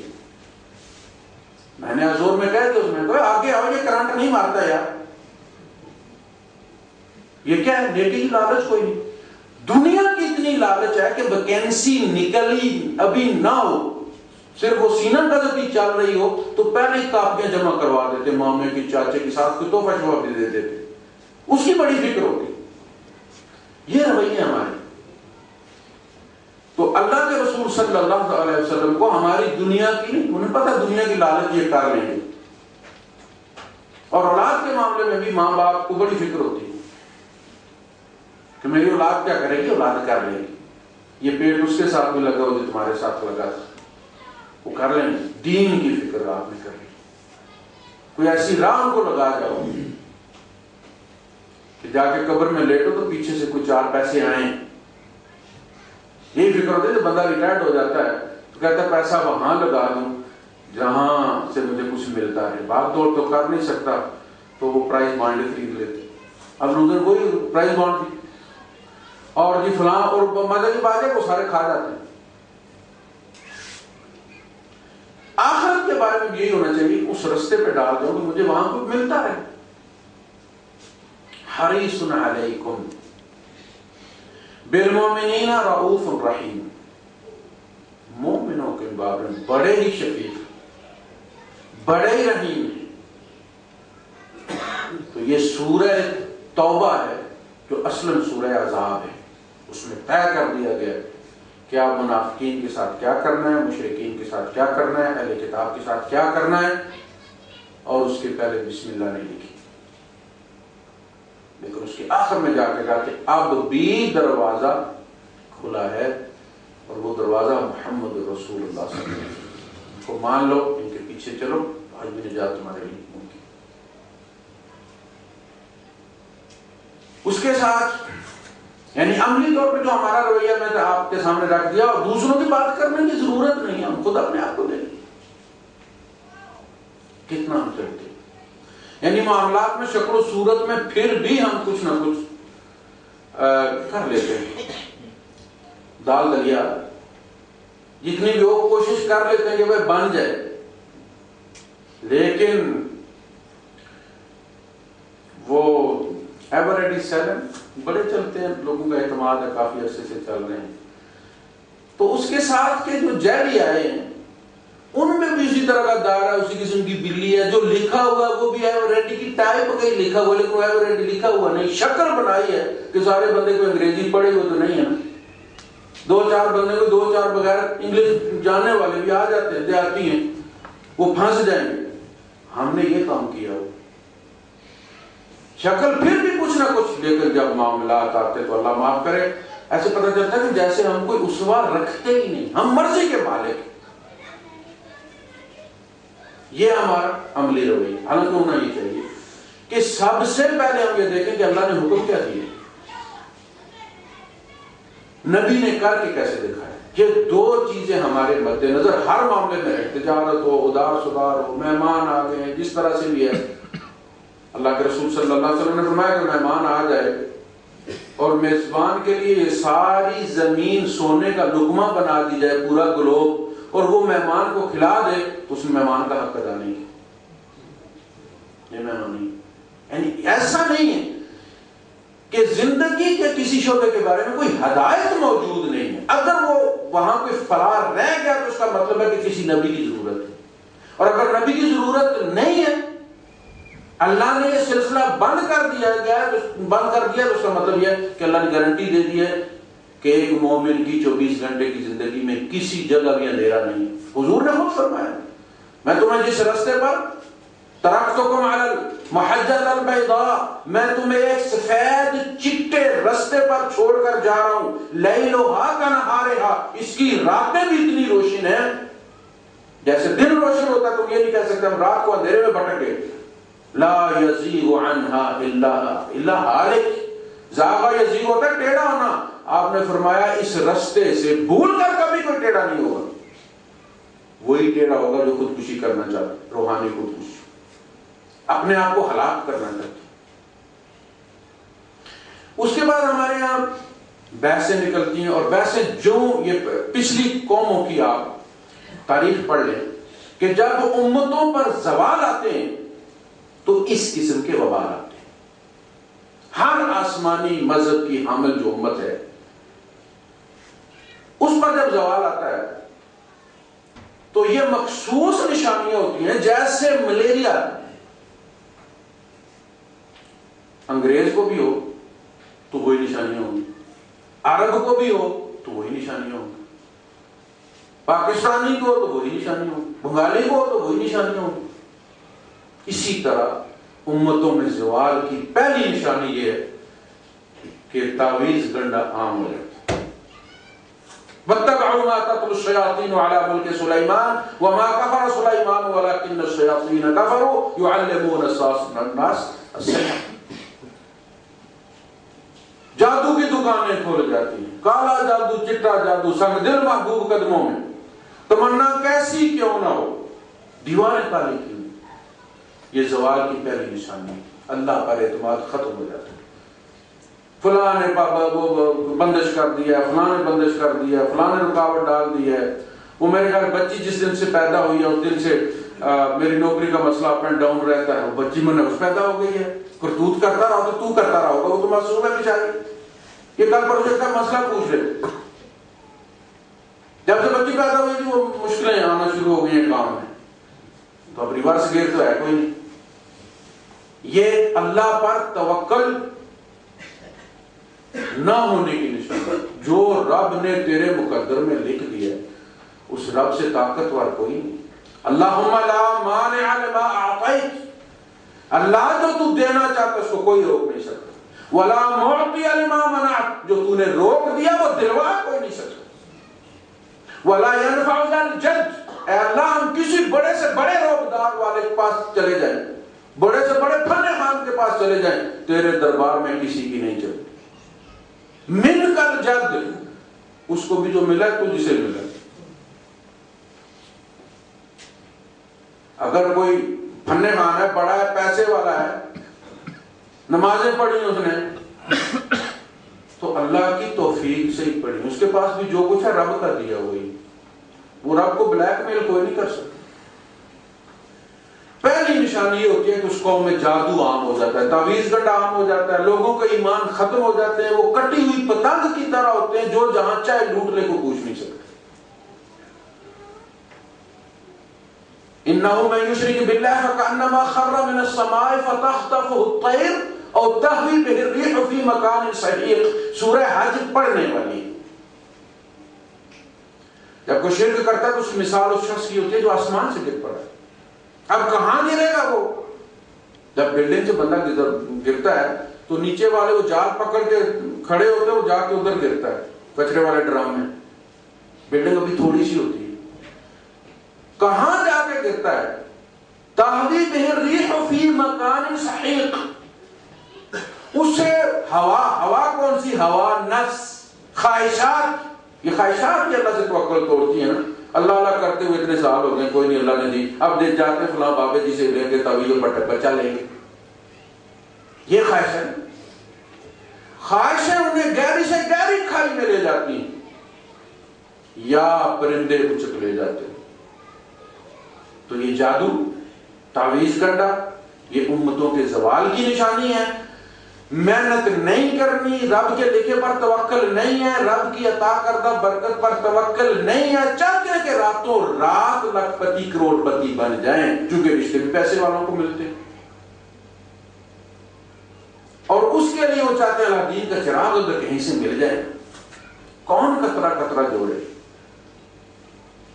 میں نے زور میں کہہ دیا اس میں آگے آؤ، یہ کرنٹ نہیں مارتا یار. یہ کیا ہے؟ نیکی کی لالچ کوئی نہیں. دنیا کی اتنی لالچ ہے کہ ویکینسی نکلی ابھی نہ ہو، صرف وہ سینہ قذفی چل رہی ہو تو پہلے ہی کاپیاں جمع کروا دیتے، مامے کی چاچے کے ساتھ کوئی تحفہ شوفہ بھی دے دیتے، اس کی بڑی فکر ہوتی. یہ رویے ہمارے. تو اللہ کے رسول صلی اللہ علیہ وسلم کو ہماری دنیا کی نہیں، انہیں پتا دنیا کی لالچ یہ کر لیں گے. اور اولاد کے معاملے میں بھی ماں باپ کو بڑی فکر ہوتی ہے کہ میری اولاد کیا کرے گی، اولاد کر لے گی. یہ پیٹ اس کے ساتھ بھی لگا ہو جو تمہارے ساتھ لگا تھا وہ کر لیں گے. دین کی فکر آپ نے کر لی، کوئی ایسی راہ ان کو لگا جاؤ کہ جا کے قبر میں لیٹو تو پیچھے سے کوئی 4 پیسے آئیں. یہی فکر ہوتی ہے جب بندہ ریٹائرڈ ہو جاتا ہے تو کہتا ہے پیسہ وہاں لگا دوں جہاں سے مجھے کچھ ملتا ہے. بھاگ دوڑ تو کر نہیں سکتا تو وہ پرائز بانڈ خرید لیتے. اب لوگوں وہی پرائز بانڈ تھی اور جی فلاں اور مزے کی بات ہے وہ سارے کھا جاتے ہیں. آخرت کے بارے میں یہی ہونا چاہیے اس رستے پہ ڈال دو کہ مجھے وہاں کچھ ملتا ہے. حریص علیکم بالمؤمنین رؤوف رحیم، مومنوں کے بارے میں بڑے ہی شفیق بڑے ہی رحیم ہیں. تو یہ سورہ توبہ ہے جو اصلاً سورہ عذاب ہے. اس میں طے کر دیا گیا کیا منافقین کے ساتھ کیا کرنا ہے، مشرکین کے ساتھ کیا کرنا ہے، اہل کتاب کے ساتھ کیا کرنا ہے. اور اس کے پہلے بسم اللہ نہیں لکھی، لیکن اس کے آخر میں جا کے کہا کہ اب بھی دروازہ کھلا ہے اور وہ دروازہ محمد رسول اللہ صلی اللہ علیہ وسلم کو مان لو، ان کے پیچھے چلو، آج بھی نجات تمہارے لیے ممکن. اس کے ساتھ یعنی عملی طور پہ جو ہمارا رویہ میں نے آپ کے سامنے رکھ دیا، اور دوسروں کی بات کرنے کی ضرورت نہیں ہے، ہم خود اپنے آپ کو دیں. کتنا ہم چلتے یعنی معاملات میں شکل و صورت میں پھر بھی ہم کچھ نہ کچھ کر لیتے ہیں. دال دلیا جتنی بھی وہ کوشش کر لیتے ہیں کہ وہ بن جائے، لیکن وہ ایور ریڈی سیلن بڑے چلتے ہیں، لوگوں کا اعتماد ہے کافی عرصے سے چل رہے ہیں. تو اس کے ساتھ کے جو جیلی آئے ہیں ان میں بھی اسی طرح کا دار ہے، اسی قسم کی بلی ہے. جو لکھا ہوا ہے وہ بھی ایور ریڈی کی ٹائپ کا ہی لکھا ہوا، لیکن ایور ریڈی لکھا ہوا نہیں. شکل بنائی ہے کہ سارے بندے کو انگریزی پڑھے ہوئے تو نہیں ہے نا. 2-4 بندے کو 2-4 بغیر انگلش جاننے والے بھی آ جاتے ہیں، دیہاتی ہیں، وہ پھنس جائیں گے. ہم نے یہ کام کیا ہو شکل پھر بھی کچھ نہ کچھ، لیکن جب معاملات آتے تو اللہ معاف کرے ایسے پتہ چلتا ہے کہ جیسے ہم کوئی اسوا رکھتے ہی نہیں، ہم مرضی کے مالک. یہ ہمارا عملی رویہ. حالانکہ ہونا یہ چاہیے کہ سب سے پہلے ہم یہ دیکھیں کہ اللہ نے حکم کیا دیے. نبی نے کر کے کیسے دکھایا. یہ دو چیزیں ہمارے مد نظر ہر معاملے میں ہے، تجارت ہو، ادار سدار ہو، مہمان آ گئے ہیں، جس طرح سے بھی ہے. اللہ کے رسول صلی اللہ علیہ وسلم نے فرمایا کہ مہمان آ جائے اور میزبان کے لیے یہ ساری زمین سونے کا لقمہ بنا دی جائے، پورا گلوب، اور وہ مہمان کو کھلا دے تو اس مہمان کا حق ادا نہیں ہے. یہ مہمانی یعنی ایسا نہیں ہے کہ زندگی کے کسی شعبے کے بارے میں کوئی ہدایت موجود نہیں ہے. اگر وہ وہاں کوئی فرار رہ گیا تو اس کا مطلب ہے کہ کسی نبی کی ضرورت ہے، اور اگر نبی کی ضرورت نہیں ہے، اللہ نے یہ سلسلہ بند کر دیا تو اس کا مطلب یہ ہے کہ اللہ نے گارنٹی دے دی ہے کہ ایک مومن کی 24 گھنٹے کی زندگی میں کسی جگہ بھی اندھیرا نہیں. حضور نے خود فرمایا میں تمہیں جس راستے پر ترکتکم علی المحجۃ البیضاء، میں تمہیں ایک سفید چٹے راستے پر چھوڑ کر جا رہا ہوں، لیلھا کنہارھا، اس کی راتیں بھی اتنی روشن ہیں جیسے دن روشن ہوتا ہے. تم یہ نہیں کہہ سکتے ہم رات کو اندھیرے میں بھٹک گئے. لا یزیغ عنہا الا ہالک، زاغ یزیغ ہوتا ہے ٹیڑھا ہونا. آپ نے فرمایا اس راستے سے بھول کر کبھی کوئی ٹیڑھا نہیں ہوگا. وہی ٹیڑھا ہوگا جو خودکشی کرنا چاہتا ہے، روحانی خودکشی، اپنے آپ کو ہلاک کرنا چاہتا ہے. اس کے بعد ہمارے یہاں بحثیں نکلتی ہیں، اور بحثیں جو یہ پچھلی قوموں کی آپ تاریخ پڑھ لیں کہ جب امتوں پر زوال آتے ہیں تو اس قسم کے وبال آتے ہیں. ہر آسمانی مذہب کی حامل جو امت ہے اس پر جب زوال آتا ہے تو یہ مخصوص نشانیاں ہوتی ہیں، جیسے ملیریا انگریز کو بھی ہو تو وہی نشانیاں ہوں گی، عرب کو بھی ہو تو وہی نشانیاں ہوں گی، پاکستانی کو تو وہی نشانیاں ہوں گی، بنگالی کو تو وہی نشانیاں ہوں گی. اسی طرح امتوں میں زوال کی پہلی نشانی یہ ہے کہ تعویذ گنڈا عام ہو جاتا ہے. وَاتَّبَعُوا مَا تَتْلُو الشَّيَاطِينُ عَلَى مُلْكِ سُلَيْمَانَ وَمَا كَفَرَ سُلَيْمَانُ وَلَكِنَّ الشَّيَاطِينَ كَفَرُوا يُعَلِّمُونَ النَّاسَ السِّحْرَ. جادو کی دکانیں کھول جاتی ہیں، کالا جادو، چٹا جادو، سنگ دل محبوب قدموں میں، تمنا کیسی کیوں نہ ہو، دیوانیں کالی کیوں. یہ زوال کی پہلی نشانی ہے. اللہ پر اعتماد ختم ہو جاتا ہے. فلاں نے بندش کر دیا، فلاں نے بندش کر دیا، فلاں نے رکاوٹ ڈال دی ہے. وہ میرے گھر بچی جس دن سے پیدا ہوئی ہے اس دن سے میری نوکری کا مسئلہ اپ اینڈ ڈاؤن رہتا ہے. وہ بچی میں نفس پیدا ہو گئی ہے، کرتوت کرتا رہا تو کرتا رہا ہوگا، وہ تو معصوم ہے بیچاری. یہ کل پروجیکٹ کا مسئلہ پوچھ رہے. جب سے بچی پیدا ہوئی تھی وہ مشکلیں آنا شروع ہو گئی ہیں کام میں، تو اب ریورس گیئر تو ہے کوئی نہیں. یہ اللہ پر توکل نہ ہونے کی نشانی. جو رب نے تیرے مقدر میں لکھ دیا اس رب سے طاقتور کوئی نہیں. اللہم لا مانع لما اعطیت، اللہ جو تو دینا چاہتا اس کو کوئی روک نہیں سکتا. ولا معطی لما منعت، جو تو نے روک دیا وہ دلوا کوئی نہیں سکتا. ولا ينفع ذا الجد، اے اللہ ہم کسی بڑے سے بڑے روبدار والے کے پاس چلے جائیں، بڑے سے بڑے فن خان کے پاس چلے جائیں، تیرے دربار میں کسی کی نہیں چلتی. من کل جد، اس کو بھی جو ملا تو جسے ملا. اگر کوئی فن خان ہے، بڑا ہے، پیسے والا ہے، نمازیں پڑھی اس نے تو اللہ کی توفیق سے ہی پڑھی، اس کے پاس بھی جو کچھ ہے رب کا دیا ہوئی. وہ رب کو بلیک میل کوئی نہیں کر سکتا. پہلی نشانی یہ ہوتی ہے کہ اس قوم میں جادو عام ہو جاتا ہے، تعویذ گنڈا عام ہو جاتا ہے، لوگوں کا ایمان ختم ہو جاتے ہیں، وہ کٹی ہوئی پتنگ کی طرح ہوتے ہیں جو جہاں چاہے لوٹنے کو پوچھ نہیں سکتے. انه من يشرك بالله فكأنما خر من السماء فتخطفه الطير او تهوي به الريح في مكان سحيق. سورہ حج پڑھنے والی جب کوئی شرک کرتا ہے تو اس کی مثال اس شخص کی ہوتی ہے جو آسمان سے گر پڑا ہے. اب کہاں گرے گا وہ؟ جب بلڈنگ سے بندہ گرتا ہے تو نیچے والے وہ جال پکڑ کے کھڑے ہوتے ہیں، وہ جا کے ادھر گرتا ہے کچرے والے ڈرم میں. بلڈنگ ابھی تھوڑی سی ہوتی ہے، کہاں جا کے گرتا ہے؟ تہوی بہ الریح فی مکان سحیق. اس سے ہوا کون سی ہوا؟ نفس، خواہشات، یہ خواہشات بھی اللہ سے توکل توڑتی ہیں نا. اللہ اللہ کرتے ہوئے اتنے سال ہو گئے، کوئی نہیں اللہ نے دی، اب دے جاتے فلاں بابے جی سے لیں گے تعویذ و بچہ لیں گے. یہ خواہش ہے. خواہشیں انہیں گہری سے گہری کھائی میں لے جاتی ہیں، یا پرندے اچک لے جاتے ہیں. تو یہ جادو، تعویذ کرنا، یہ امتوں کے زوال کی نشانی ہے. محنت نہیں کرنی، رب کے لکھے پر توکل نہیں ہے، رب کی عطا کردہ برکت پر توکل نہیں ہے. چاہتے ہیں کہ راتوں رات لاکھ پتی کروڑ پتی بن جائیں، چونکہ رشتے بھی پیسے والوں کو ملتے ہیں، اور اس کے لیے وہ چاہتے ہیں اللہ دین کا چراغ ادھر کہیں سے مل جائے. کون قطرہ قطرہ جوڑے؟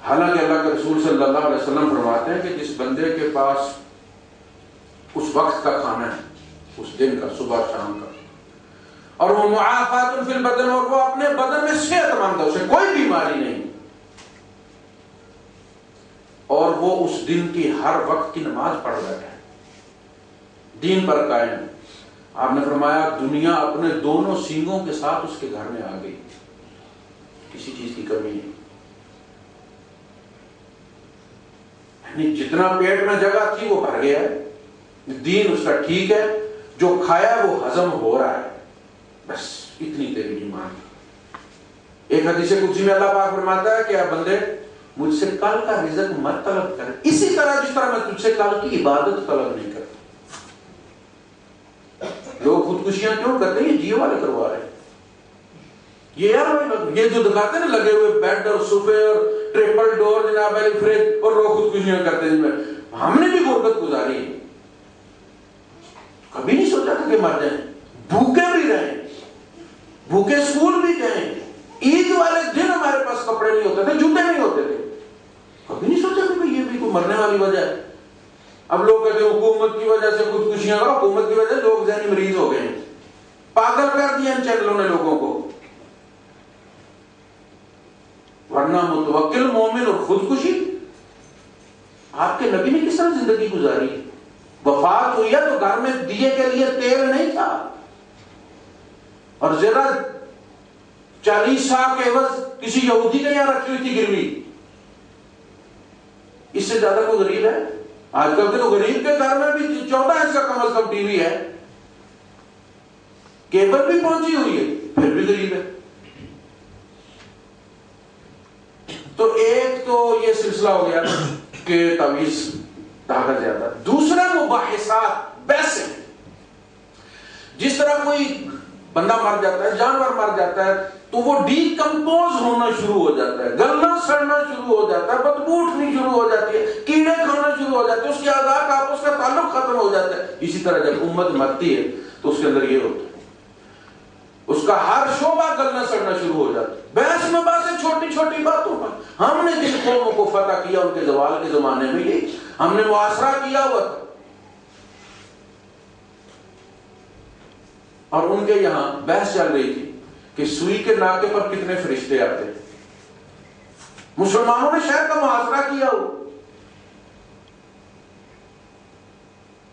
حالانکہ اللہ کے رسول صلی اللہ علیہ وسلم فرماتے ہیں کہ جس بندے کے پاس اس وقت کا کھانا ہے، اس دن کا، صبح شام کا، اور وہ معافات فی البدن، اور وہ اپنے بدن میں صحت مند ہے، اسے کوئی بیماری نہیں، اور وہ اس دن کی ہر وقت کی نماز پڑھ بیٹھا ہے، دین پر قائم ہے. آپ نے فرمایا دنیا اپنے دونوں سینگوں کے ساتھ اس کے گھر میں آ گئی، کسی چیز کی کمی نہیں. یعنی جتنا پیٹ میں جگہ تھی وہ بھر گیا ہے، دین اس کا ٹھیک ہے، جو کھایا وہ ہضم ہو رہا ہے، بس اتنی تیری ایمان. ایک حدیث قدسی میں اللہ پاک فرماتا ہے کہ اے بندے مجھ سے کل کا رزق مت طلب کر، اسی طرح جس طرح میں تجھ سے کل کی عبادت طلب نہیں کرتا. لوگ خودکشیاں کیوں کرتے ہیں؟ یہ جیو والے کروا رہے ہیں. یہ جو دکھاتے ہیں نا لگے ہوئے بیڈ اور صوفے اور ٹریپل ڈور جناب علی فریج، اور لوگ خودکشیاں کرتے ہیں. ہم نے بھی غربت گزاری ہے، کبھی نہیں سوچا تھا کہ مر جائیں، بھوکے بھی رہیں، بھوکے اسکول بھی گئے، عید والے دن ہمارے پاس کپڑے نہیں ہوتے تھے، جوتے نہیں ہوتے تھے، کبھی نہیں سوچا کہ یہ بھی کوئی مرنے والی وجہ ہے. اب لوگ کہتے ہیں حکومت کی وجہ سے خودکشیاں، حکومت کی وجہ سے لوگ ذہنی مریض ہو گئے ہیں، پاگل کر دیا ان چینلوں نے لوگوں کو. ورنہ متوکل مومن اور خودکشی، آپ کے نبی نے کس طرح زندگی گزاری؟ وفات ہوئی ہے تو گھر میں دیے کے لیے تیل نہیں تھا، اور ذرا 40 سال کے عوض کسی یہودی کے یہاں رکھی ہوئی تھی گروی. اس سے زیادہ کوئی غریب ہے؟ آج کل کے تو غریب کے گھر میں بھی 14 انچ کا کم از کم ٹی وی ہے، کیبل بھی پہنچی ہوئی ہے، پھر بھی غریب ہے. تو ایک تو یہ سلسلہ ہو گیا کہ تعویذ دھاگا زیادہ. دوسرا مباحثات، بحثیں. جس طرح کوئی بندہ مر جاتا ہے، جانور مر جاتا ہے، تو وہ ڈی کمپوز ہونا شروع ہو جاتا ہے، گلنا سڑنا شروع ہو جاتا ہے، بدبو اٹھنی شروع ہو جاتی ہے، کیڑے کھانا شروع ہو جاتے ہیں، اس کے اعضاء کا آپس کا تعلق ختم ہو جاتا ہے. اسی طرح جب امت مرتی ہے تو اس کے اندر یہ ہوتا ہے، اس کا ہر شعبہ گلنا سڑنا شروع ہو جاتا ہے. بحث میں باتیں چھوٹی چھوٹی باتوں پر. ہم نے جن قوموں کو فتح کیا ان کے زوال کے زمانے میں یہ ہم نے معاشرہ کیا ہوا تھا، اور ان کے یہاں بحث چل رہی تھی کہ سوئی کے ناکے پر کتنے فرشتے آتے ہیں. مسلمانوں نے شہر کا محاصرہ کیا ہو،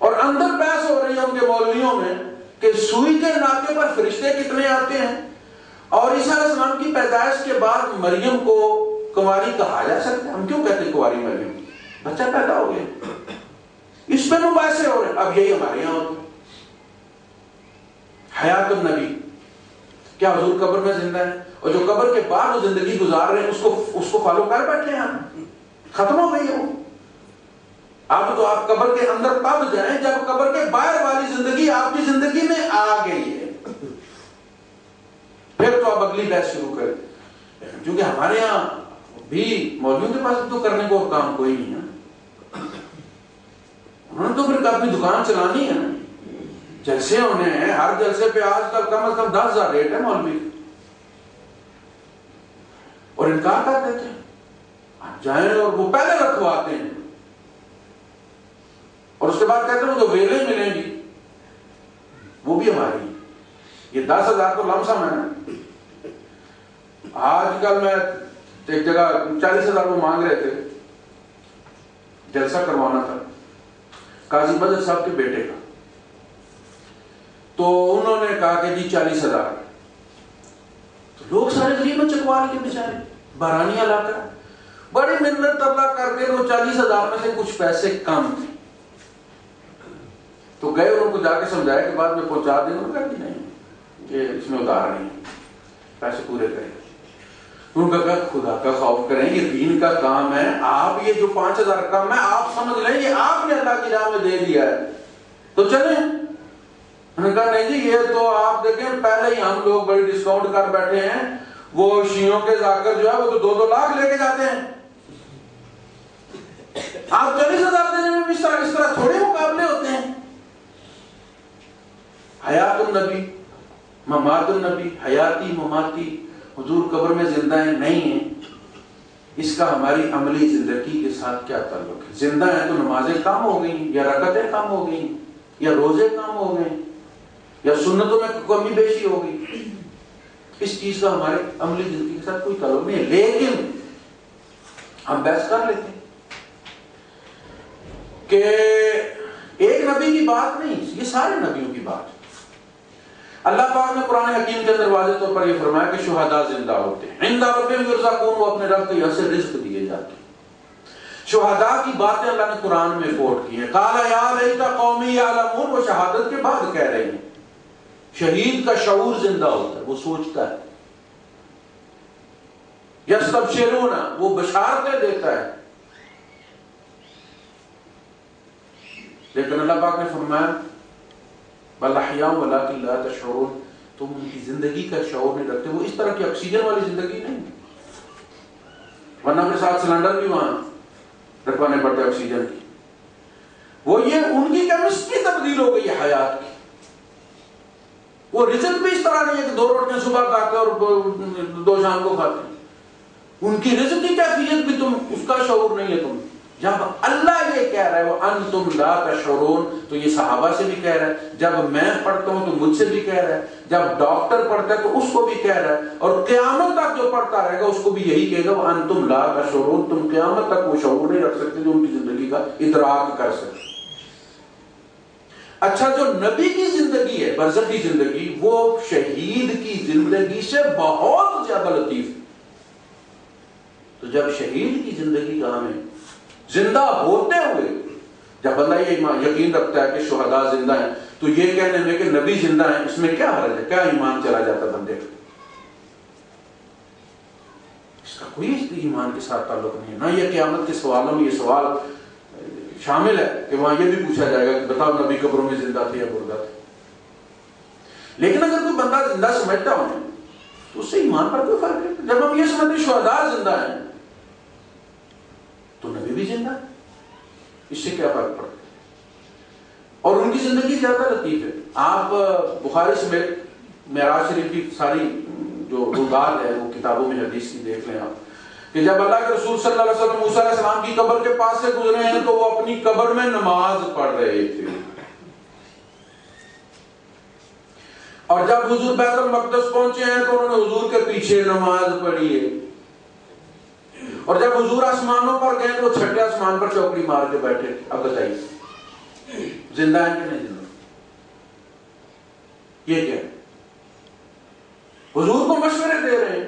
اور اندر بحث ہو رہی ہے ان کے مولویوں میں کہ سوئی کے ناکے پر فرشتے کتنے آتے ہیں، اور عیسیٰ علیہ السلام کی پیدائش کے بعد مریم کو کنواری کہا جا سکتا ہے. ہم کیوں کہتے ہیں کنواری مریم؟ بچہ پیدا ہو گیا. اس پہ مباحثے ہو رہے ہیں. اب یہی ہمارے یہاں ہوتا ہے. حیات النبی، کیا حضور قبر میں زندہ ہے؟ اور جو قبر کے بعد وہ زندگی گزار رہے ہیں اس کو فالو کر بیٹھے ہیں. ختم ہو گئی ہے وہ. اب تو آپ قبر کے اندر تب جائیں جب قبر کے باہر والی زندگی آپ کی زندگی میں آ گئی ہے، پھر تو آپ اگلی بحث شروع کریں. کیونکہ ہمارے یہاں بھی مولویوں کے پاس تو کرنے کو کام کوئی نہیں ہے، انہوں نے تو پھر اپنی دکان چلانی ہے نا. جلسے ہونے ہیں، ہر جلسے پہ آج کل کم از کم 10,000 ریٹ ہے مولوی، اور انکار کر دیتے ہیں. آپ جائیں اور وہ پہلے رکھواتے ہیں، اور اس کے بعد کہتے ہیں جو ویلے ملیں گی وہ بھی ہماری. یہ 10,000 تو لمسم ہے نا. آج کل میں ایک جگہ 40,000 وہ مانگ رہے تھے، جلسہ کروانا تھا قاضی بدر صاحب کے بیٹے کا. تو انہوں نے کہا کہ جی 40,000. تو لوگ سارے غریب ہیں چکوال کے بیچارے، بارانی علاقہ ہے، بڑی منت اللہ کر کے وہ 40,000 میں سے کچھ پیسے کم تھے، تو گئے ان کو جا کے سمجھایا کہ بعد میں پہنچا دیں، انہوں نے کہا کہ نہیں یہ اس میں ادھار نہیں، پیسے پورے کریں۔ ان کا کہا خدا کا خوف کریں، یہ دین کا کام ہے، آپ یہ جو 5,000 کم ہے آپ سمجھ لیں یہ آپ نے اللہ کی راہ میں دے دیا ہے تو چلیں۔ انہوں نے کہا نہیں جی یہ تو آپ دیکھیں پہلے ہی ہم لوگ بڑی ڈسکاؤنٹ کر بیٹھے ہیں، وہ شیعوں کے ذاکر جو ہے وہ تو 2-2 لاکھ لے کے جاتے ہیں، آپ 40,000 دینے میں بھی اس طرح تھوڑے مقابلے ہوتے ہیں۔ حیات النبی ممات النبی، حیاتی مماتی، حضور قبر میں زندہ ہیں نہیں ہیں، اس کا ہماری عملی زندگی کے ساتھ کیا تعلق ہے؟ زندہ ہیں تو نمازیں کم ہو گئی، یا رکعتیں کم ہو گئی، یا روزے کم ہو گئے، یا سنتوں میں کمی بیشی ہو گئی، اس چیز کا ہمارے عملی زندگی کے ساتھ کوئی تعلق نہیں ہے، لیکن ہم بحث کر لیتے ہیں کہ ایک نبی کی بات نہیں، یہ سارے نبیوں کی بات ہے۔ اللہ پاک نے قرآن حکیم کے اندر واضح طور پر یہ فرمایا کہ شہداء زندہ ہوتے ہیں، عند ربہم یرزقون، وہ اپنے رب کی طرف سے رزق دیے جاتے ہیں۔ شہداء کی باتیں اللہ نے قرآن میں کوٹ کی ہیں، قال یا لیت قومی یعلمون، وہ شہادت کے بعد کہہ رہے ہیں۔ شہید کا شعور زندہ ہوتا ہے، وہ سوچتا ہے، یستبشرون، وہ بشارتیں دیتا ہے، لیکن اللہ پاک نے فرمایا بل احیاء ولکن لا تشعرون، تم ان کی زندگی کا شعور نہیں رکھتے، وہ اس طرح کی آکسیجن والی زندگی نہیں، ورنہ کے ساتھ سلنڈر بھی وہاں رکھوانے پڑتے آکسیجن کی، وہ یہ ان کی کیمسٹری تبدیل ہو گئی ہے حیات کی، وہ رزق بھی اس طرح نہیں ہے کہ 2 روٹیاں صبح کھاتے اور 2 شام کو کھاتے ہیں، ان کی رزق کی کیفیت بھی تم اس کا شعور نہیں ہے تم۔ جب اللہ یہ کہہ رہا ہے وَأَنْتُمْ لَا تَشْعُرُونَ، تو یہ صحابہ سے بھی کہہ رہا ہے، جب میں پڑھتا ہوں تو مجھ سے بھی کہہ رہا ہے، جب ڈاکٹر پڑھتا ہے تو اس کو بھی کہہ رہا ہے، اور قیامت تک جو پڑھتا رہے گا اس کو بھی یہی کہے گا وَأَنْتُمْ لَا تَشْعُرُونَ، تم قیامت تک وہ شعور نہیں رکھ سکتے جو ان کی زندگی کا ادراک کر سکتے۔ اچھا جو نبی کی زندگی ہے، برزخی زندگی، وہ شہید کی زندگی سے بہت زیادہ لطیف ہے۔ تو جب شہید کی زندگی کا ہمیں زندہ ہوتے ہوئے، جب بندہ یہ یقین رکھتا ہے کہ شہداء زندہ ہیں، تو یہ کہنے میں کہ نبی زندہ ہیں اس میں کیا حرج ہے؟ کیا ایمان چلا جاتا بندے کا؟ اس کا کوئی ایمان کے ساتھ تعلق نہیں ہے، نہ یہ قیامت کے سوالوں میں یہ سوال شامل ہے کہ وہاں یہ بھی پوچھا جائے گا کہ بتاؤ نبی قبروں میں زندہ تھے یا مردہ تھے۔ لیکن اگر کوئی بندہ زندہ سمجھتا ہو تو اس سے ایمان پر کوئی فرق نہیں۔ جب ہم یہ سمجھتے شہداء زندہ ہیں تو نبی بھی زندہ ہے، اس سے کیا فرق پڑتا ہے؟ اور ان کی زندگی زیادہ لطیف ہے۔ آپ بخاری سمیت معراج شریف کی ساری جو روایات ہے وہ کتابوں میں حدیث کی دیکھ لیں آپ، کہ جب اللہ کے رسول صلی اللہ علیہ وسلم موسیٰ علیہ السلام کی قبر کے پاس سے گزرے ہیں تو وہ اپنی قبر میں نماز پڑھ رہے تھے، اور جب حضور بیت المقدس پہنچے ہیں تو انہوں نے حضور کے پیچھے نماز پڑھی ہے، اور جب حضور آسمانوں پر گئے تو 6 آسمان پر چوکڑی مار کے بیٹھے۔ اب بتائیے زندہ ہیں کہ نہیں زندہ؟ یہ کیا ہے؟ حضور کو مشورے دے رہے ہیں،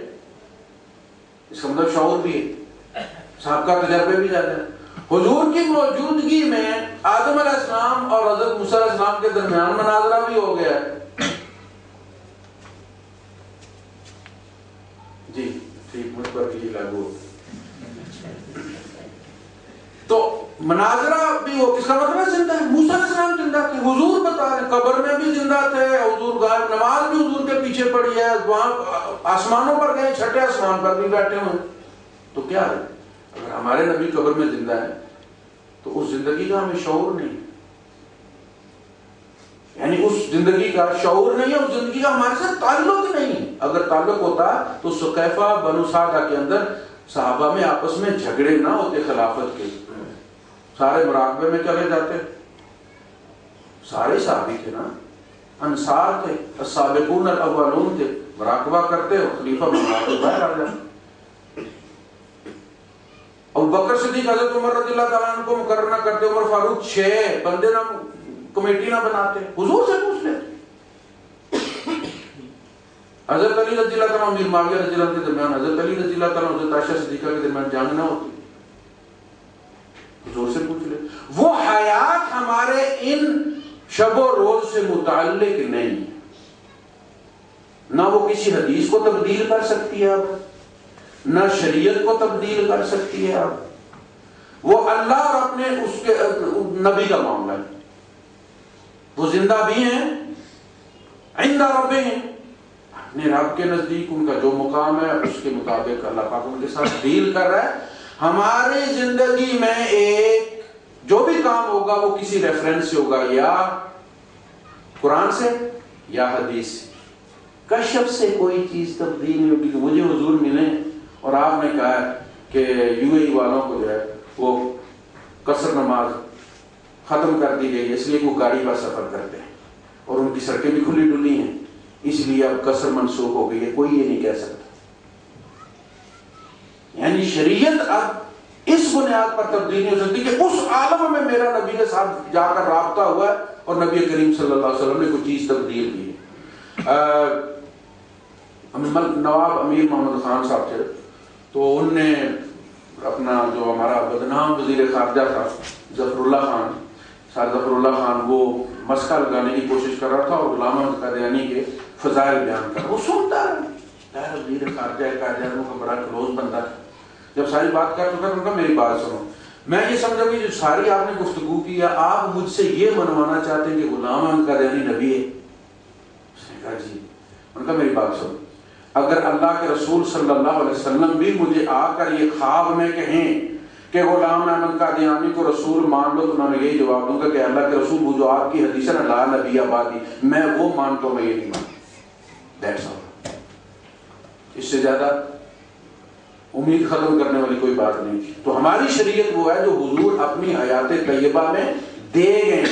اس کا مطلب شعور بھی ہے، صاحب کا تجربے بھی زیادہ ہے۔ حضور کی موجودگی میں آدم علیہ السلام اور حضرت موسیٰ علیہ السلام کے درمیان مناظرہ بھی ہو گیا ہے۔ جی ٹھیک، مجھ پر بھی لاگو، تو مناظرہ بھی ہو، کس کا مطلب ہے زندہ ہے۔ موسیٰ علیہ السلام زندہ تھے، حضور بتا رہے قبر میں بھی زندہ تھے، حضور غائب، نماز بھی حضور کے پیچھے پڑی ہے، وہاں آسمانوں پر گئے، 6 آسمان پر بھی بیٹھے ہوئے، تو کیا ہے؟ اگر ہمارے نبی قبر میں زندہ ہے تو اس زندگی کا ہمیں شعور نہیں، یعنی اس زندگی کا شعور نہیں ہے، اس زندگی کا ہمارے ساتھ تعلق نہیں۔ اگر تعلق ہوتا تو سقیفہ بنو سعدہ کے اندر صحابہ میں آپس میں جھگڑے نہ ہوتے خلافت کے، سارے مراقبے میں چلے جاتے، سارے صحابی تھے نا، انصار تھے، السابقون الاولون تھے، مراقبہ کرتے اور خلیفہ بنا کے باہر آ جاتے۔ ابو بکر صدیق حضرت عمر رضی اللہ تعالیٰ عنہ کو مقرر نہ کرتے، عمر فاروق 6 بندے نہ کمیٹی نہ بناتے، حضور سے پوچھ لیتے۔ حضرت علی رضی اللہ تعالیٰ امیر معاویہ رضی اللہ کے درمیان، حضرت علی رضی اللہ تعالیٰ حضرت عائشہ صدیقہ کے درمیان جنگ نہ ہوتی؟ زور سے پوچھ لے. وہ حیات ہمارے ان شب و روز سے متعلق نہیں، نہ وہ کسی حدیث کو تبدیل کر سکتی ہے اب، نہ شریعت کو تبدیل کر سکتی ہے اب. وہ اللہ اور اپنے اس کے نبی کا معاملہ ہے. وہ زندہ بھی ہیں عند ربهم، اپنے رب کے نزدیک ان کا جو مقام ہے اس کے مطابق اللہ پاک ان کے ساتھ ڈیل کر رہا ہے. ہماری زندگی میں ایک جو بھی کام ہوگا وہ کسی ریفرنس سے ہوگا، یا قرآن سے یا حدیث سے. کشف سے کوئی چیز تبدیل نہیں ہوگی کہ مجھے حضور ملے اور آپ نے کہا کہ یو اے ای والوں کو جو ہے وہ قصر نماز ختم کر دی گئی اس لیے وہ گاڑی پر سفر کرتے ہیں اور ان کی سڑکیں بھی کھلی ڈلی ہیں اس لیے اب قصر منسوخ ہو گئی ہے. کوئی یہ نہیں کہہ سکتا. یعنی شریعت اب اس بنیاد پر تبدیل نہیں ہو سکتی کہ اس عالم میں میرا نبی کے ساتھ جا کر رابطہ ہوا ہے اور نبی کریم صلی اللہ علیہ وسلم نے کوئی چیز تبدیل کی. نواب امیر محمد خان صاحب تھے تو ان نے اپنا جو ہمارا بدنام وزیر خارجہ تھا ظفر اللہ خان، سر ظفر اللہ خان، وہ مسئلہ لگانے کی کوشش کر رہا تھا اور غلام احمد قادیانی کے فضائل بیان کر رہا. وہ سنتا رہا، وزیر خارجہ قائداعظم کا بڑا کلوز بندہ تھا. جب ساری بات کر چکا تو میری بات سنو. میں یہ سمجھا کہ جو ساری آپ نے گفتگو کی ہے آپ مجھ سے یہ منوانا چاہتے ہیں کہ غلام احمد قادیانی نبی ہے؟ اس نے کہا جی. ان کا میری بات سنو، اگر اللہ کے رسول صلی اللہ علیہ وسلم بھی مجھے آ کر یہ خواب میں کہیں کہ غلام احمد قادیانی کو رسول مان لو تو میں یہی جواب دوں گا کہ اللہ کے رسول وہ جو آپ کی حدیث ہے نا لا نبی آبادی، میں وہ مانتا ہوں، میں یہ نہیں مانتا. That's all. اس سے زیادہ امید ختم کرنے والی کوئی بات نہیں. تو ہماری شریعت وہ ہے جو حضور اپنی حیات طیبہ میں دے گئے،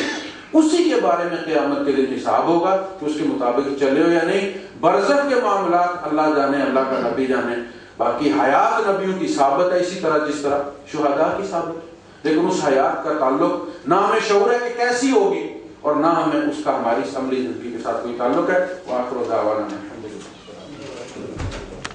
اسی کے بارے میں قیامت کے دن حساب ہوگا کہ اس کے مطابق چلے ہو یا نہیں. برزخ کے معاملات اللہ جانے، اللہ کا نبی جانے. باقی حیات نبیوں کی ثابت ہے اسی طرح جس طرح شہداء کی ثابت، لیکن اس حیات کا تعلق نہ ہمیں شعور ہے کہ کیسی ہوگی اور نہ ہمیں اس کا ہماری عملی زندگی کے ساتھ کوئی تعلق ہے. وآخر دعوانا